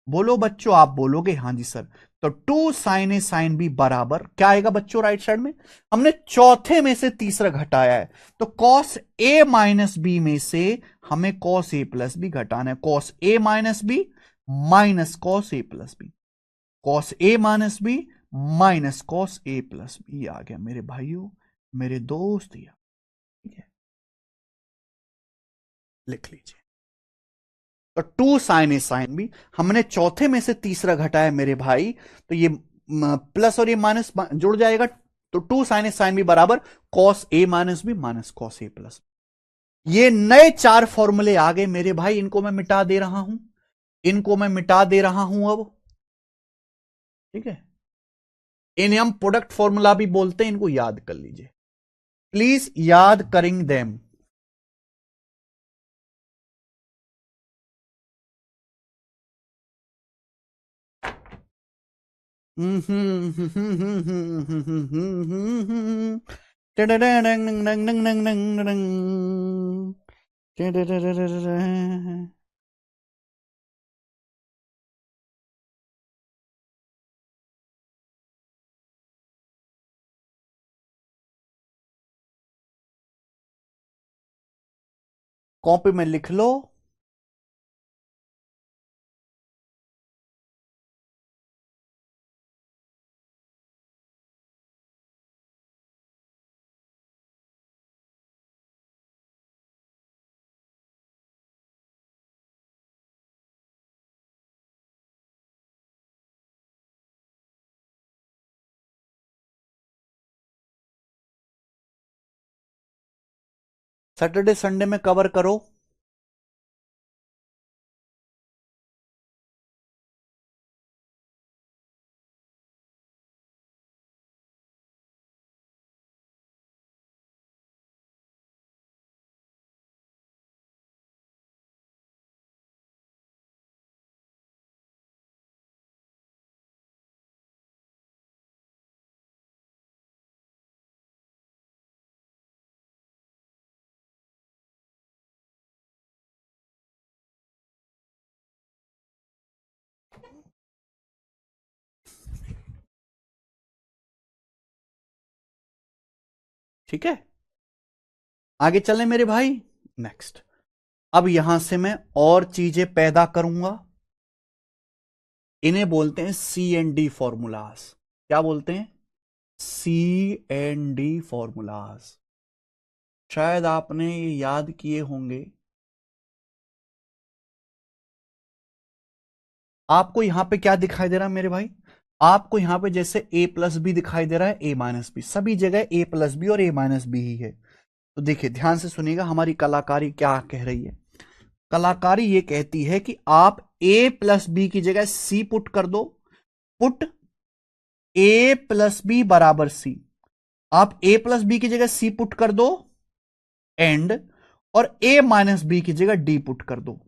बोलो बच्चों, आप बोलोगे हाँ जी सर। तो 2 साइन ए साइन बी बराबर क्या आएगा बच्चों? राइट साइड में हमने चौथे में से तीसरा घटाया है, तो कॉस ए माइनस बी में से हमें कॉस ए प्लस बी घटाना है। Cos A minus B minus cos A plus B, cos A minus B minus cos A plus B. आ गया मेरे भाइयों, मेरे दोस्त, या ठीक है, लिख लीजिए। तो 2 साइन ए साइन बी हमने चौथे में से तीसरा घटाया मेरे भाई, तो ये प्लस और ये माइनस जुड़ जाएगा। तो 2 साइन ए साइन बी बराबर cos A minus B minus cos A plus. ये नए 4 फॉर्मूले आ गए मेरे भाई, इनको मैं मिटा दे रहा हूं, इनको मैं मिटा दे रहा हूं अब, ठीक है। इन्हें हम प्रोडक्ट फॉर्मूला भी बोलते हैं, इनको याद कर लीजिए प्लीज, याद करेंगे देम। कॉपी में लिख लो। सैटरडे संडे में कवर करो। ठीक है, आगे चलें मेरे भाई। नेक्स्ट, अब यहां से मैं और चीजें पैदा करूंगा, इन्हें बोलते हैं सी एंड डी फॉर्मूलाज। क्या बोलते हैं? सी एंड डी फॉर्मूलाज। शायद आपने ये याद किए होंगे। आपको यहां पे क्या दिखाई दे रहा है मेरे भाई? आपको यहां पे जैसे a प्लस बी दिखाई दे रहा है, a माइनस बी, सभी जगह a प्लस बी और a माइनस बी ही है। तो देखिए ध्यान से सुनिएगा हमारी कलाकारी क्या कह रही है। कलाकारी ये कहती है कि आप a प्लस बी की जगह c पुट कर दो, पुट a प्लस बी बराबर c। आप a प्लस बी की जगह c पुट कर दो एंड, और a माइनस बी की जगह d पुट कर दो।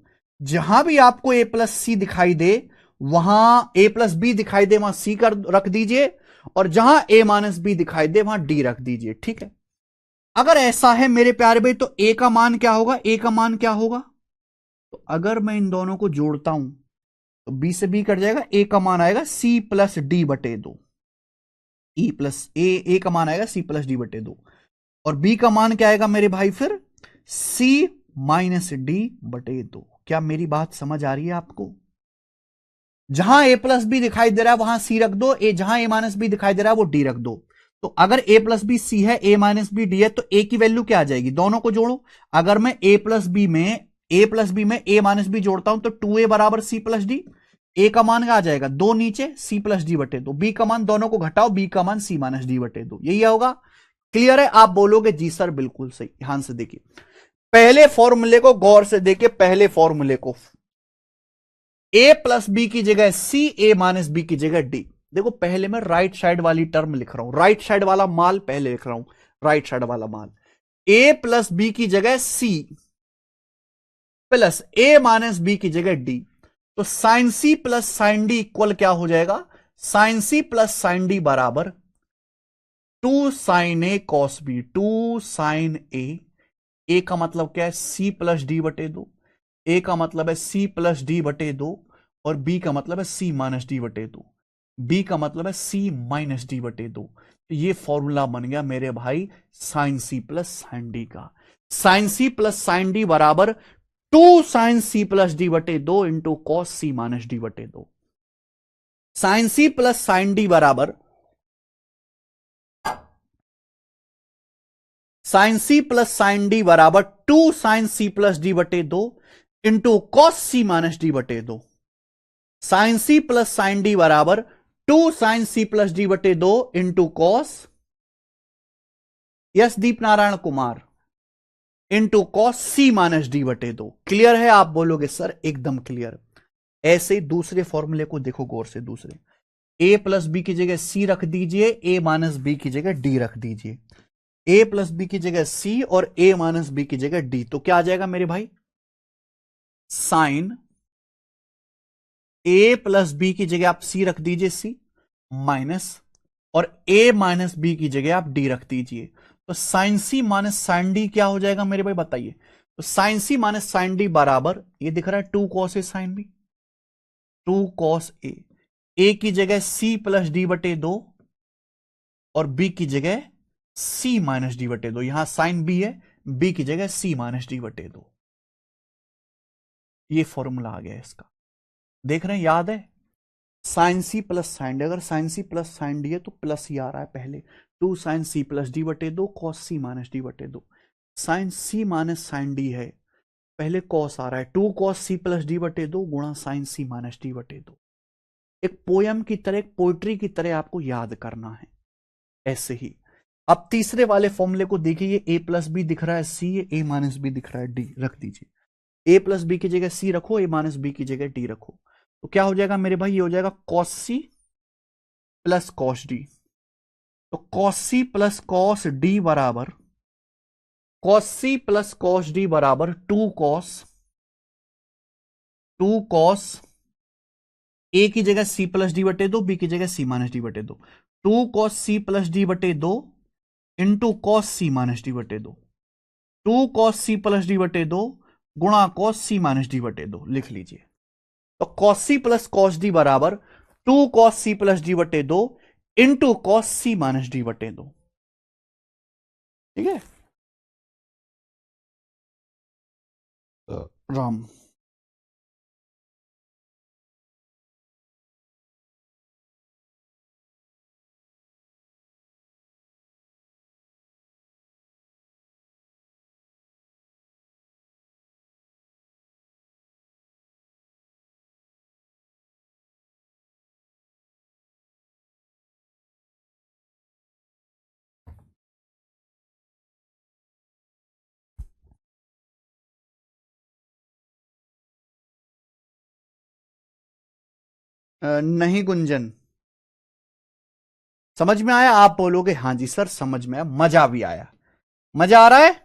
जहां भी आपको a प्लस सी दिखाई दे वहां a प्लस बी दिखाई दे वहां c कर रख दीजिए, और जहां a माइनस बी दिखाई दे वहां d रख दीजिए। ठीक है, अगर ऐसा है मेरे प्यारे भाई तो a का मान क्या होगा, a का मान क्या होगा, तो अगर मैं इन दोनों को जोड़ता हूं तो b से b कट जाएगा, a का मान आएगा c प्लस डी बटे दो, e प्लस ए का मान आएगा c प्लस डी बटे दो, और b का मान क्या आएगा मेरे भाई फिर c माइनस डी बटे दो। क्या मेरी बात समझ आ रही है आपको? जहां a प्लस बी दिखाई दे रहा है वहां c रख दो, जहां a माइनस बी दिखाई दे रहा है वो d रख दो। तो अगर a प्लस बी सी है, a माइनस बी डी है, तो a की वैल्यू क्या आ जाएगी, दोनों को जोड़ो। अगर मैं a प्लस बी में a माइनस बी जोड़ता हूं तो 2a बराबर c प्लस डी, a का मान क्या आ जाएगा, दो नीचे c प्लस डी बटे दो, b का मान दोनों को घटाओ, b का मान c माइनस डी बटे दो, यही होगा। क्लियर है? आप बोलोगे जी सर बिल्कुल सही। ध्यान से देखिए पहले फॉर्मूले को, गौर से देखिए पहले फॉर्मूले को, a प्लस बी की जगह c, a माइनस बी की जगह d। देखो पहले मैं राइट साइड वाली टर्म लिख रहा हूं, राइट साइड वाला माल पहले लिख रहा हूं, राइट साइड वाला माल a प्लस बी की जगह c plus a minus b की जगह d। तो sine c plus sine d equal क्या हो जाएगा, sine c plus sine D बराबर 2 sine a cos b, 2 sine a का मतलब क्या है c प्लस डी बटे दो, ए का मतलब है c प्लस डी बटे दो, और b का मतलब है c माइनस डी बटे दो, b का मतलब है c माइनस डी बटे दो। तो ये फॉर्मूला बन गया मेरे भाई sine c plus sine D का। Sine c plus sine D बराबर 2 साइन c प्लस डी बटे दो इंटू कॉस सी माइनस डी बटे दो। Sine c plus sine D बराबर साइन सी प्लस साइन डी बराबर 2 साइन सी प्लस डी बटे दो इंटू कॉस सी माइनस डी बटे दो। साइन सी प्लस साइन डी बराबर 2 साइन सी प्लस डी बटे दो into cos, Yashdeep Narayan Kumar, into cos सी माइनस डी बटे दो। क्लियर है? आप बोलोगे सर एकदम क्लियर। ऐसे दूसरे फॉर्मूले को देखो गौर से, दूसरे a प्लस बी की जगह c रख दीजिए, a माइनस बी की जगह d रख दीजिए, a प्लस बी की जगह c और a माइनस बी की जगह d। तो क्या आ जाएगा मेरे भाई, साइन a प्लस बी की जगह आप c रख दीजिए, c माइनस, और a माइनस बी की जगह आप d रख दीजिए। तो sine c minus sine d क्या हो जाएगा मेरे भाई बताइए। तो sine c minus sine d बराबर, ये दिख रहा है 2 cos A sine b, 2 cos a की जगह c प्लस डी बटे दो, और b की जगह c माइनस डी बटे दो। यहां साइन b है, b की जगह c माइनस डी बटे दो। ये फॉर्मूला आ गया इसका, देख रहे हैं, याद है? साइन सी प्लस साइन डी, अगर साइन सी प्लस साइन डी है तो प्लस ही आ रहा है पहले, 2 साइन सी प्लस डी बटे दो कॉस सी माइनस डी बटे दो। Sine C minus sine D है, पहले कॉस आ रहा है, 2 कॉस सी प्लस डी बटे दो गुणा साइन सी माइनस डी बटे दो। एक पोयम की तरह, एक पोइट्री की तरह आपको याद करना है ऐसे ही। अब तीसरे वाले फॉर्मूले को देखिए, ए प्लस बी दिख रहा है सी, ए माइनस बी दिख रहा है डी, रख दीजिए। ए प्लस बी की जगह सी रखो, ए माइनस बी की जगह डी रखो। तो क्या हो जाएगा मेरे भाई, ये हो जाएगा कॉस सी प्लस कॉस डी। तो कॉस सी प्लस कॉस डी बराबर, कॉस सी प्लस कॉस डी बराबर 2 कॉस ए की जगह सी प्लस डी बटे दो, बी की जगह सी माइनस डी बटे दो, 2 कॉस सी प्लस डी बटे दो इंटू कॉस सी माइनस डी बटे दो, 2 कॉस सी प्लस डी बटे दो गुणा कॉस सी माइनस डी बटे दो, लिख लीजिए। तो कॉस सी प्लस कॉस डी बराबर 2 कॉस सी प्लस डी बटे दो इंटू कॉस सी माइनस डी बटे दो। ठीक है, राम। नहीं गुंजन, समझ में आया? आप बोलोगे हाँ जी सर समझ में आया, मजा भी आया। मजा आ रहा है?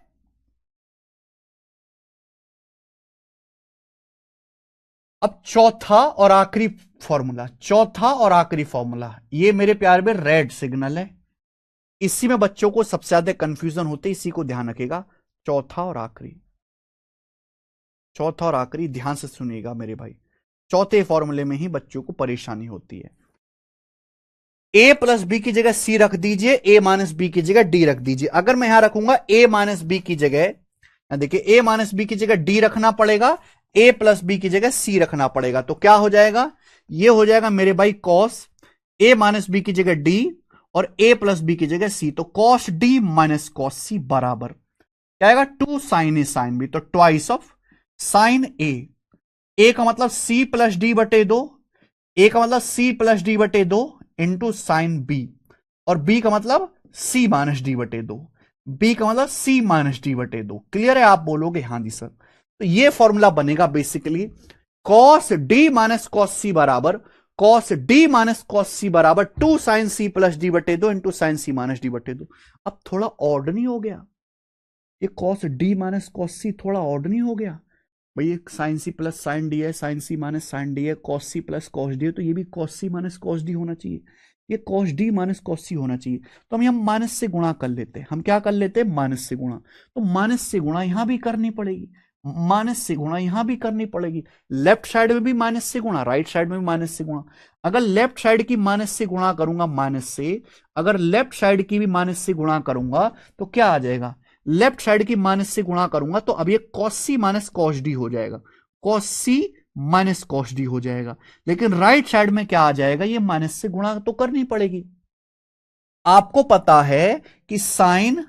अब चौथा और आखिरी फॉर्मूला, चौथा और आखिरी फॉर्मूला, ये मेरे प्यार में रेड सिग्नल है, इसी में बच्चों को सबसे ज्यादा कंफ्यूजन होती है, इसी को ध्यान रखेगा। चौथा और आखिरी, चौथा और आखिरी ध्यान से सुनिएगा मेरे भाई, चौथे फॉर्मूले में ही बच्चों को परेशानी होती है। ए प्लस बी की जगह सी रख दीजिए, ए माइनस बी की जगह डी रख दीजिए। अगर मैं यहां रखूंगा ए माइनस बी की जगह, देखिए ए माइनस बी की जगह डी रखना पड़ेगा, ए प्लस बी की जगह सी रखना पड़ेगा, तो क्या हो जाएगा? ये हो जाएगा मेरे भाई कॉस ए माइनस बी की जगह डी और ए प्लस बी की जगह सी, तो कॉस डी माइनस कॉस सी बराबर क्या आएगा? टू साइन ए साइन बी, तो ट्वाइस ऑफ साइन ए का मतलब सी प्लस डी बटे दो, ए का मतलब सी प्लस डी बटे दो इंटू साइन बी, और बी का मतलब सी माइनस डी बटे दो, बी का मतलब सी माइनस डी बटे दो। क्लियर है? आप बोलोगे हाँ जी सर। तो ये फॉर्मूला बनेगा basically cos D minus cos सी बराबर, कॉस डी माइनस कॉस सी बराबर टू साइन सी प्लस डी बटे दो into sine C minus D बटे दो। अब थोड़ा ऑड नहीं हो गया? ये cos D minus cos C थोड़ा ऑड नहीं हो गया भाई? ये साइन सी प्लस साइन डी है, sine C minus sine D है, कॉस सी प्लस कॉस डी है, तो ये भी कॉस सी माइनस कॉस डी होना चाहिए, ये कॉस डी माइनस कॉस सी होना चाहिए। तो हम यहाँ माइनस से गुणा कर लेते हैं, हम क्या कर लेते हैं? माइनस से गुणा। तो माइनस से गुणा यहां भी करनी पड़ेगी, माइनस से गुणा यहां भी करनी पड़ेगी, लेफ्ट साइड में भी माइनस से गुणा, राइट साइड में भी माइनस से गुणा। अगर लेफ्ट साइड की माइनस से गुणा करूंगा माइनस से, अगर लेफ्ट साइड की भी माइनस से गुणा करूंगा तो क्या आ जाएगा? लेफ्ट साइड की माइनस से गुणा करूंगा तो अब ये कॉस सी माइनस कॉस डी हो जाएगा, कॉस सी माइनस कॉस डी हो जाएगा। लेकिन राइट साइड में क्या आ जाएगा? ये माइनस से गुणा तो करनी पड़ेगी। आपको पता है कि साइन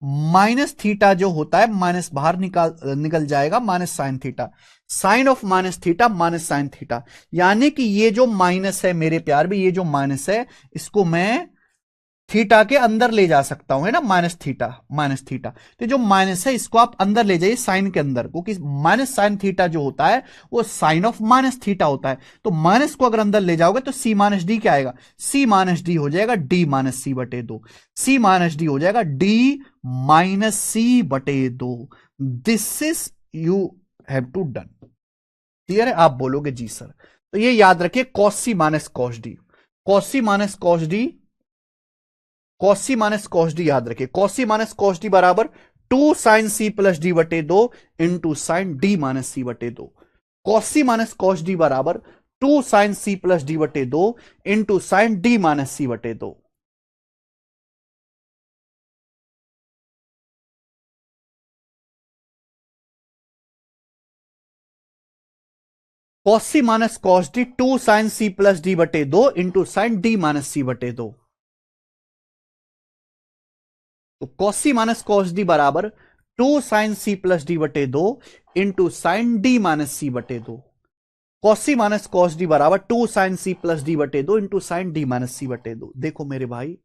माइनस थीटा जो होता है, माइनस बाहर निकल जाएगा, minus sine theta, sine of minus theta minus sine theta, यानी कि ये जो माइनस है मेरे प्यार में, ये जो माइनस है इसको मैं थीटा के अंदर ले जा सकता हूं, है ना? माइनस थीटा माइनस थीटा, तो जो माइनस है इसको आप अंदर ले जाइए साइन के अंदर, क्योंकि माइनस साइन थीटा जो होता है वो साइन ऑफ माइनस थीटा होता है। तो माइनस को अगर अंदर ले जाओगे तो सी माइनस डी क्या आएगा? सी माइनस डी हो जाएगा डी माइनस सी बटे दो, सी माइनस डी हो जाएगा डी माइनस सी बटे दो। This is you have to done. Clear है? आप बोलोगे जी सर। तो ये याद रखिए कॉस सी माइनस कॉस डी, कॉस सी minus cos D, cos C minus cos D याद रखिए, कॉसी माइनस कॉस डी बराबर टू साइन सी प्लस डी बटे दो इंटू साइन डी माइनस सी बटे दो। कॉसी माइनस कॉस डी बराबर टू साइन सी प्लस डी बटे दो इंटू साइन डी माइनस सी बटे दो। Quasi minus cos d two sine सी प्लस डी बटे दो इंटू साइन डी माइनस सी बटे दो। तो कॉसी माइनस कॉस डी बराबर टू साइन सी प्लस डी बटे दो इंटू साइन डी माइनस सी बटे दो। कॉसी माइनस कॉस डी बराबर टू साइन सी प्लस डी बटे दो इंटू साइन डी माइनस सी बटे दो। देखो मेरे भाई,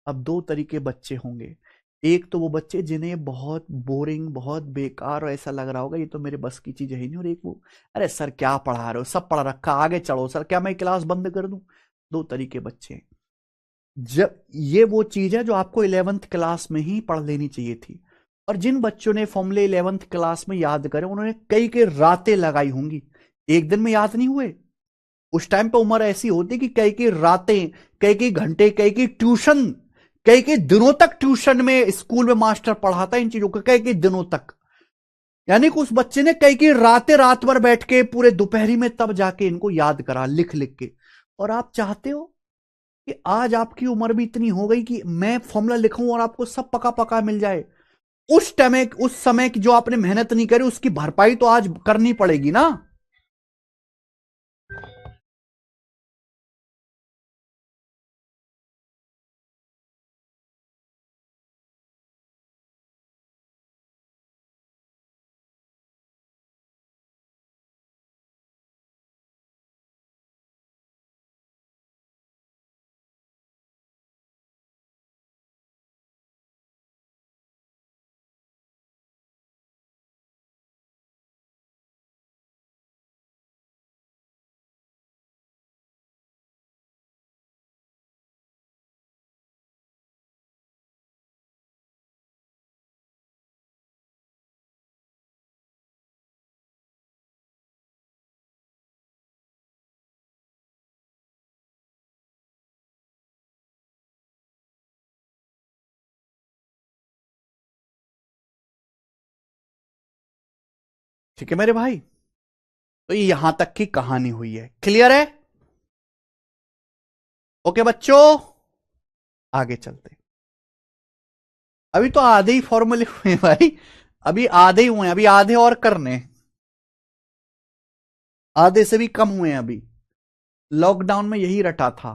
अब दो तरीके बच्चे होंगे, एक तो वो बच्चे जिन्हें बहुत बोरिंग बहुत बेकार और ऐसा लग रहा होगा ये तो मेरे बस की चीज है ही नहीं, और एक वो अरे सर क्या पढ़ा रहे हो, सब पढ़ रखा, आगे चलो सर, क्या मैं क्लास बंद कर दूं? दो तरीके बच्चे हैं। जब ये वो चीज है जो आपको 11th क्लास में ही पढ़ लेनी चाहिए थी, और जिन बच्चों ने फॉर्मूले 11th क्लास में याद करे उन्होंने कई कई रातें लगाई होंगी, एक दिन में याद नहीं हुए। उस टाइम पे उम्र ऐसी होती कि कई कई रातें, कई कई घंटे, कई कई ट्यूशन, कई कई दिनों तक ट्यूशन में स्कूल में मास्टर पढ़ाता इन चीजों को, कई कई दिनों तक। यानी कि उस बच्चे ने कई कई रातें रात भर बैठ के पूरे दोपहरी में तब जाके इनको याद करा लिख लिख के। और आप चाहते हो कि आज आपकी उम्र भी इतनी हो गई कि मैं फॉर्मूला लिखूं और आपको सब पका पका मिल जाए? उस टाइम उस समय की जो आपने मेहनत नहीं करी उसकी भरपाई तो आज करनी पड़ेगी ना। ठीक है मेरे भाई, तो ये यहां तक की कहानी हुई है। क्लियर है? ओके बच्चों, आगे चलते। अभी तो आधे ही फॉर्मूले हुए हैं भाई, अभी आधे ही हुए हैं, अभी आधे और करने, आधे से भी कम हुए हैं अभी। लॉकडाउन में यही रटा था,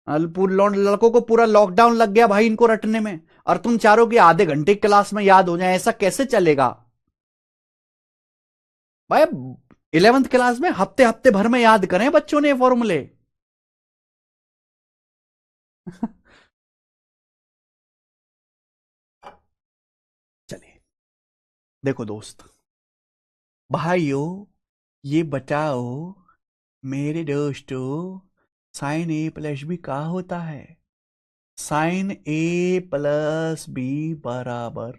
लड़कों को पूरा लॉकडाउन लग गया भाई इनको रटने में, और तुम चाह कि आधे घंटे क्लास में याद हो जाए, ऐसा कैसे चलेगा भाई? 11th क्लास में हफ्ते हफ्ते भर में याद करें बच्चों ने फॉर्मूले। चलिए देखो दोस्त, भाइयों, ये बताओ मेरे दोस्तों, साइन ए प्लस बी क्या होता है? साइन ए प्लस बी बराबर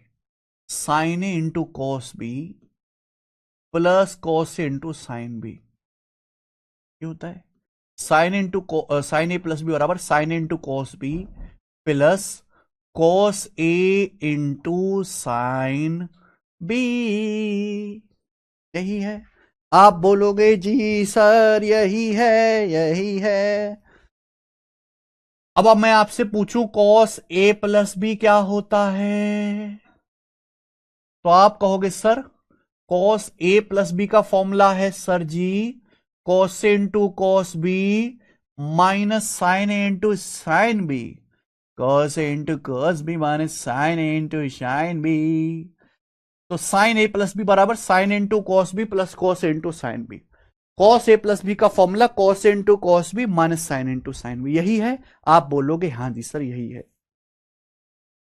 sine A into cos B plus cos A into sine B. ये होता है sine into sine A plus B बराबर sine A into cos B plus cos A into sine B. यही है। आप बोलोगे जी सर यही है, यही है। अब मैं आपसे पूछूं कॉस ए प्लस बी क्या होता है, तो आप कहोगे sir cos A plus B का फॉर्मूला है सर जी cos into cos B minus sine A into sine B, cos A into cos B minus sine A into sine B. तो साइन ए प्लस बी बराबर sine into cos B plus cos into sine B. Cos A plus B का formula cos into cos B minus sine into sine B, यही है। आप बोलोगे हाँ जी sir यही है।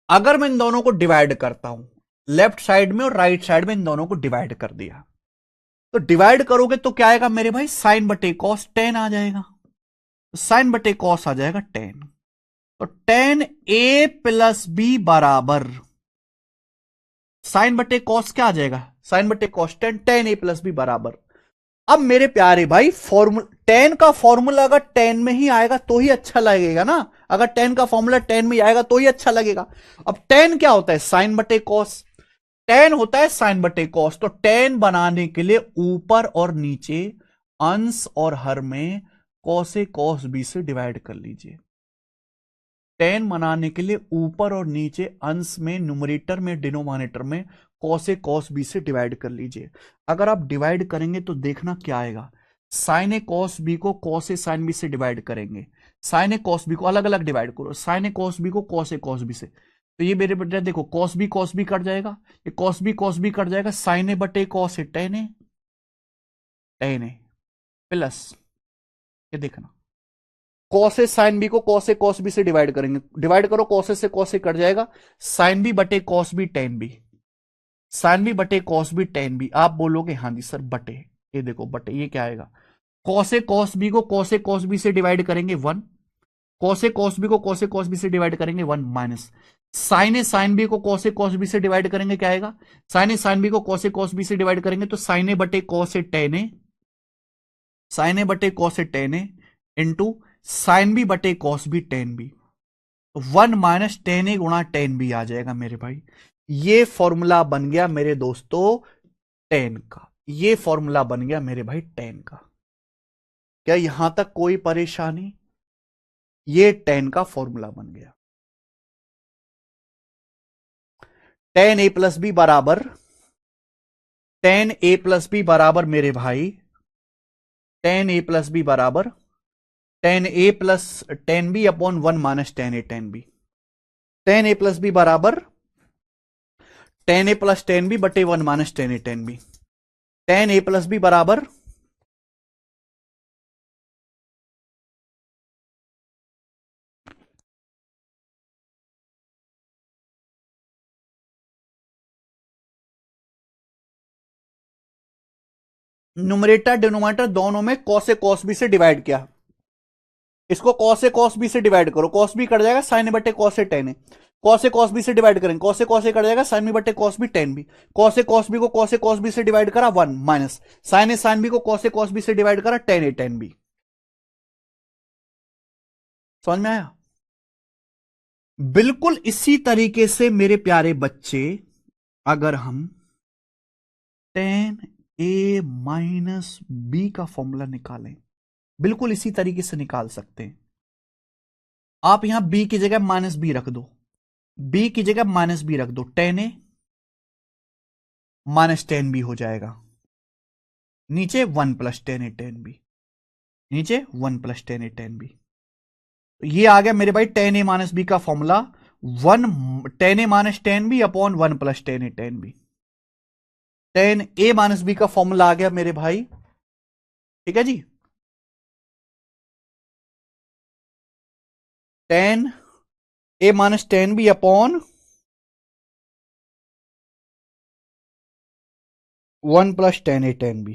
अगर मैं इन दोनों को डिवाइड करता हूं, लेफ्ट साइड में और राइट साइड में इन दोनों को डिवाइड कर दिया, तो डिवाइड करोगे तो क्या आएगा मेरे भाई? साइन बटे कॉस 10 आ जाएगा, तो साइन बटे कॉस आ जाएगा 10। तो 10 ए प्लस बी बराबर साइन बटे कॉस क्या आ जाएगा? साइन बटे कॉस 10 ए प्लस बी बराबर। अब मेरे प्यारे भाई फॉर्मूला 10 का फॉर्मूला अगर 10 में ही आएगा तो ही अच्छा लगेगा ना, अगर 10 का फॉर्मूला 10 में ही आएगा तो ही अच्छा लगेगा। अब 10 क्या होता है? साइन बटे कॉस। 10 होता है साइन बटे कॉस, तो 10 बनाने के लिए ऊपर और नीचे अंश और हर में कॉस ए कॉस बी से डिवाइड कर लीजिए। 10 बनाने के लिए ऊपर और नीचे अंश में, न्यूमरेटर में, डिनोमिनेटर में कॉस ए कॉस बी से डिवाइड कर लीजिए। अगर आप डिवाइड करेंगे तो देखना क्या आएगा। साइन ए कॉस बी को कॉस ए साइन बी से डिवाइड करेंगे, साइन ए कॉस बी को अलग अलग डिवाइड करो, साइन ए कॉस बी को कॉस ए कॉस बी से, तो ये मेरे बेटा देखो कॉस बी कट जाएगा, ये कॉस बी कट जाएगा, साइन ए बटे cos a tan a plus, ये देखना कॉस ए साइन बी को कॉस ए कॉस बी से डिवाइड करेंगे, डिवाइड करो कॉस ए से कॉस ए कट जाएगा, साइन बी बटे cos B tan b, sine B बटे कॉस बी टेन बी। आप बोलोगे हाँ जी सर बटे, ये देखो बटे, ये क्या आएगा? कॉस ए कॉस बी को कॉस ए कॉस बी से डिवाइड करेंगे 1, कॉस ए कॉस बी को कॉस ए कॉस बी से डिवाइड करेंगे 1 माइनस साइन ए साइन बी को कॉस ए कॉस बी से डिवाइड करेंगे, क्या आएगा? साइन ए साइन बी को कॉस ए कॉस बी से डिवाइड करेंगे तो साइन ए बटे cos a tan A, sine a बटे cos a tan A into sine B बटे cos B tan B, 1 minus tan A गुणा टेन बी आ जाएगा मेरे भाई। ये फॉर्मूला बन गया मेरे दोस्तों 10 का, ये फॉर्मूला बन गया मेरे भाई 10 का। क्या यहां तक कोई परेशानी? ये 10 का फॉर्मूला बन गया। 10 ए प्लस बी बराबर 10 ए प्लस बी बराबर मेरे भाई 10 ए प्लस बी बराबर 10 ए प्लस 10 बी अपॉन 1 माइनस 10 ए 10 बी। 10 ए प्लस बी बराबर 10 ए प्लस 10 बी बटे 1 माइनस 10 ए 10 बी। 10 ए प्लस बी बराबर न्यूमरेटर डिनोमिनेटर दोनों में कॉस ए कॉस बी से डिवाइड किया, इसको कॉस ए कॉस बी से डिवाइड करो, कॉस बी कट जाएगा साइन ए बटे cos a tan A, cos A cos B से डिवाइड करेंगे, कॉस ए कट जाएगा साइन बी बटे cos B tan B, cos ए कॉस बी को कॉस ए cos B से डिवाइड करा 1 माइनस साइन ए sine B को कॉस ए cos B से divide करा टेन ए टेन बी। समझ में आया? बिल्कुल इसी तरीके से मेरे प्यारे बच्चे, अगर हम टेन ए माइनस बी का फॉर्मूला निकालें, बिल्कुल इसी तरीके से निकाल सकते हैं। आप यहां बी की जगह माइनस बी रख दो, बी की जगह माइनस बी रख दो, टेन ए माइनस टेन बी हो जाएगा। नीचे one plus tan A tan B, नीचे one plus tan A tan B. ये आ गया मेरे भाई टेन ए माइनस बी का formula, tan A minus tan B upon one plus tan A tan B. Tan A minus B का formula आ गया मेरे भाई, ठीक है जी। Tan A minus tan B upon one plus tan A tan B.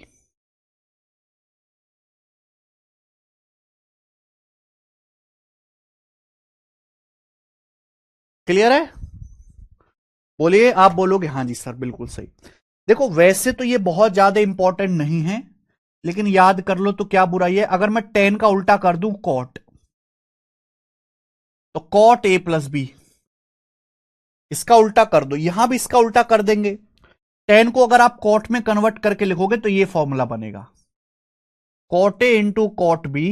Clear है? बोलिए, आप बोलोगे हाँ जी सर बिल्कुल सही। देखो वैसे तो ये बहुत ज्यादा इंपॉर्टेंट नहीं है, लेकिन याद कर लो तो क्या बुराई है। अगर मैं टेन का उल्टा कर दूं कॉट, तो कॉट ए प्लस बी, इसका उल्टा कर दो, यहां भी इसका उल्टा कर देंगे। टेन को अगर आप कॉट में कन्वर्ट करके लिखोगे तो ये फॉर्मूला बनेगा, cot A into cot B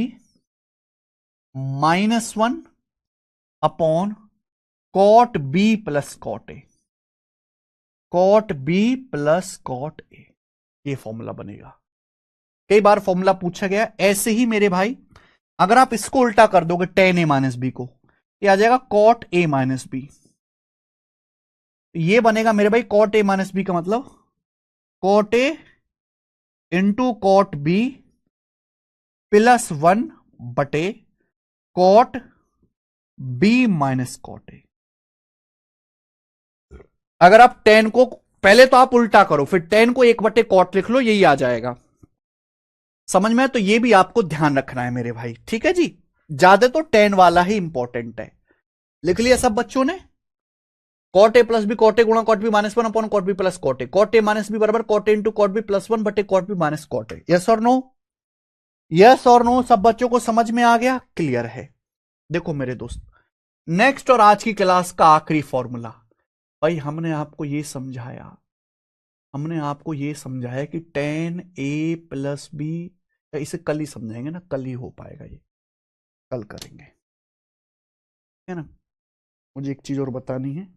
minus one upon cot B plus cot A, cot B plus cot a, ये फॉर्मूला बनेगा। कई बार फॉर्मूला पूछा गया ऐसे ही मेरे भाई। अगर आप इसको उल्टा कर दोगे टेन ए माइनस बी को, ये आ जाएगा कॉट ए माइनस बी। ये बनेगा मेरे भाई कॉट ए माइनस बी का मतलब कॉट ए into cot B plus one बटे cot B minus cot A. अगर आप टेन को पहले तो आप उल्टा करो, फिर टेन को एक बटे कॉट लिख लो, यही आ जाएगा। समझ में? तो ये भी आपको ध्यान रखना है मेरे भाई, ठीक है जी। ज्यादा तो टेन वाला ही इंपॉर्टेंट है। लिख लिया सब बच्चों ने? Cot A plus B cot A गुणा cot B minus one upon cot B plus cot A, cot A minus B बराबर कॉट ए into cot B plus one बटे cot B minus cot A. Yes और no? Yes और no? सब बच्चों को समझ में आ गया? क्लियर है? देखो मेरे दोस्त, नेक्स्ट और आज की क्लास का आखिरी फॉर्मूला भाई, हमने आपको ये समझाया कि टेन ए प्लस बी, इसे कल ही समझाएंगे ना, कल ही हो पाएगा, ये कल करेंगे, है ना। मुझे एक चीज और बतानी है,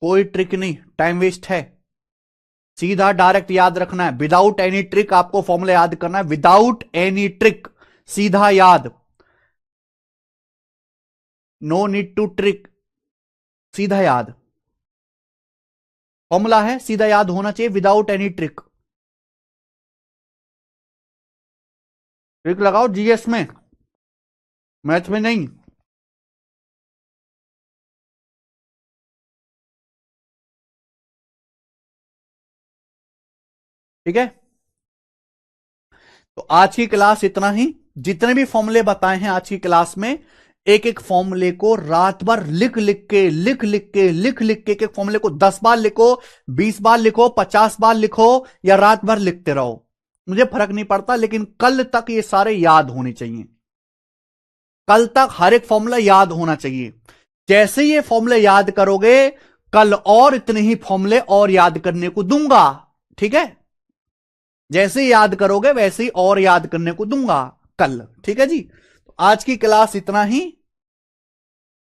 कोई ट्रिक नहीं, टाइम वेस्ट है, सीधा डायरेक्ट याद रखना है, विदाउट एनी ट्रिक आपको फॉर्मूला याद करना है, विदाउट एनी ट्रिक, सीधा याद, नो नीड टू ट्रिक, सीधा याद। फॉर्मूला है, सीधा याद होना चाहिए विदाउट एनी ट्रिक। ट्रिक लगाओ जीएस में, मैथ में नहीं। ठीक है, तो आज की क्लास इतना ही। जितने भी फॉर्मूले बताए हैं आज की क्लास में, एक एक फॉर्मूले को रात भर लिख लिख के एक एक फॉर्मूले को 10 बार लिखो, 20 बार लिखो, 50 बार लिखो, या रात भर लिखते रहो, मुझे फर्क नहीं पड़ता, लेकिन कल तक ये सारे याद होने चाहिए। कल तक हर एक फॉर्मूला याद होना चाहिए। जैसे ये फॉर्मूले याद करोगे, कल और इतने ही फॉर्मूले और याद करने को दूंगा, ठीक है। जैसे याद करोगे वैसे ही और याद करने को दूंगा कल, ठीक है जी। तो आज की क्लास इतना ही।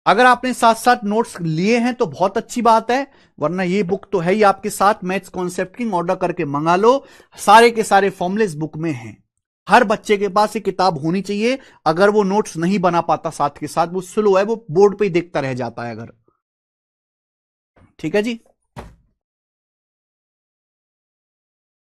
अगर आपने साथ साथ नोट्स लिए हैं तो बहुत अच्छी बात है, वरना ये बुक तो है ही आपके साथ, मैथ्स कॉन्सेप्ट किंग ऑर्डर करके मंगा लो, सारे के सारे फॉर्मूले इस बुक में हैं। हर बच्चे के पास ये किताब होनी चाहिए। अगर वो नोट्स नहीं बना पाता साथ के साथ, वो स्लो है, वो बोर्ड पे ही देखता रह जाता है अगर, ठीक है जी।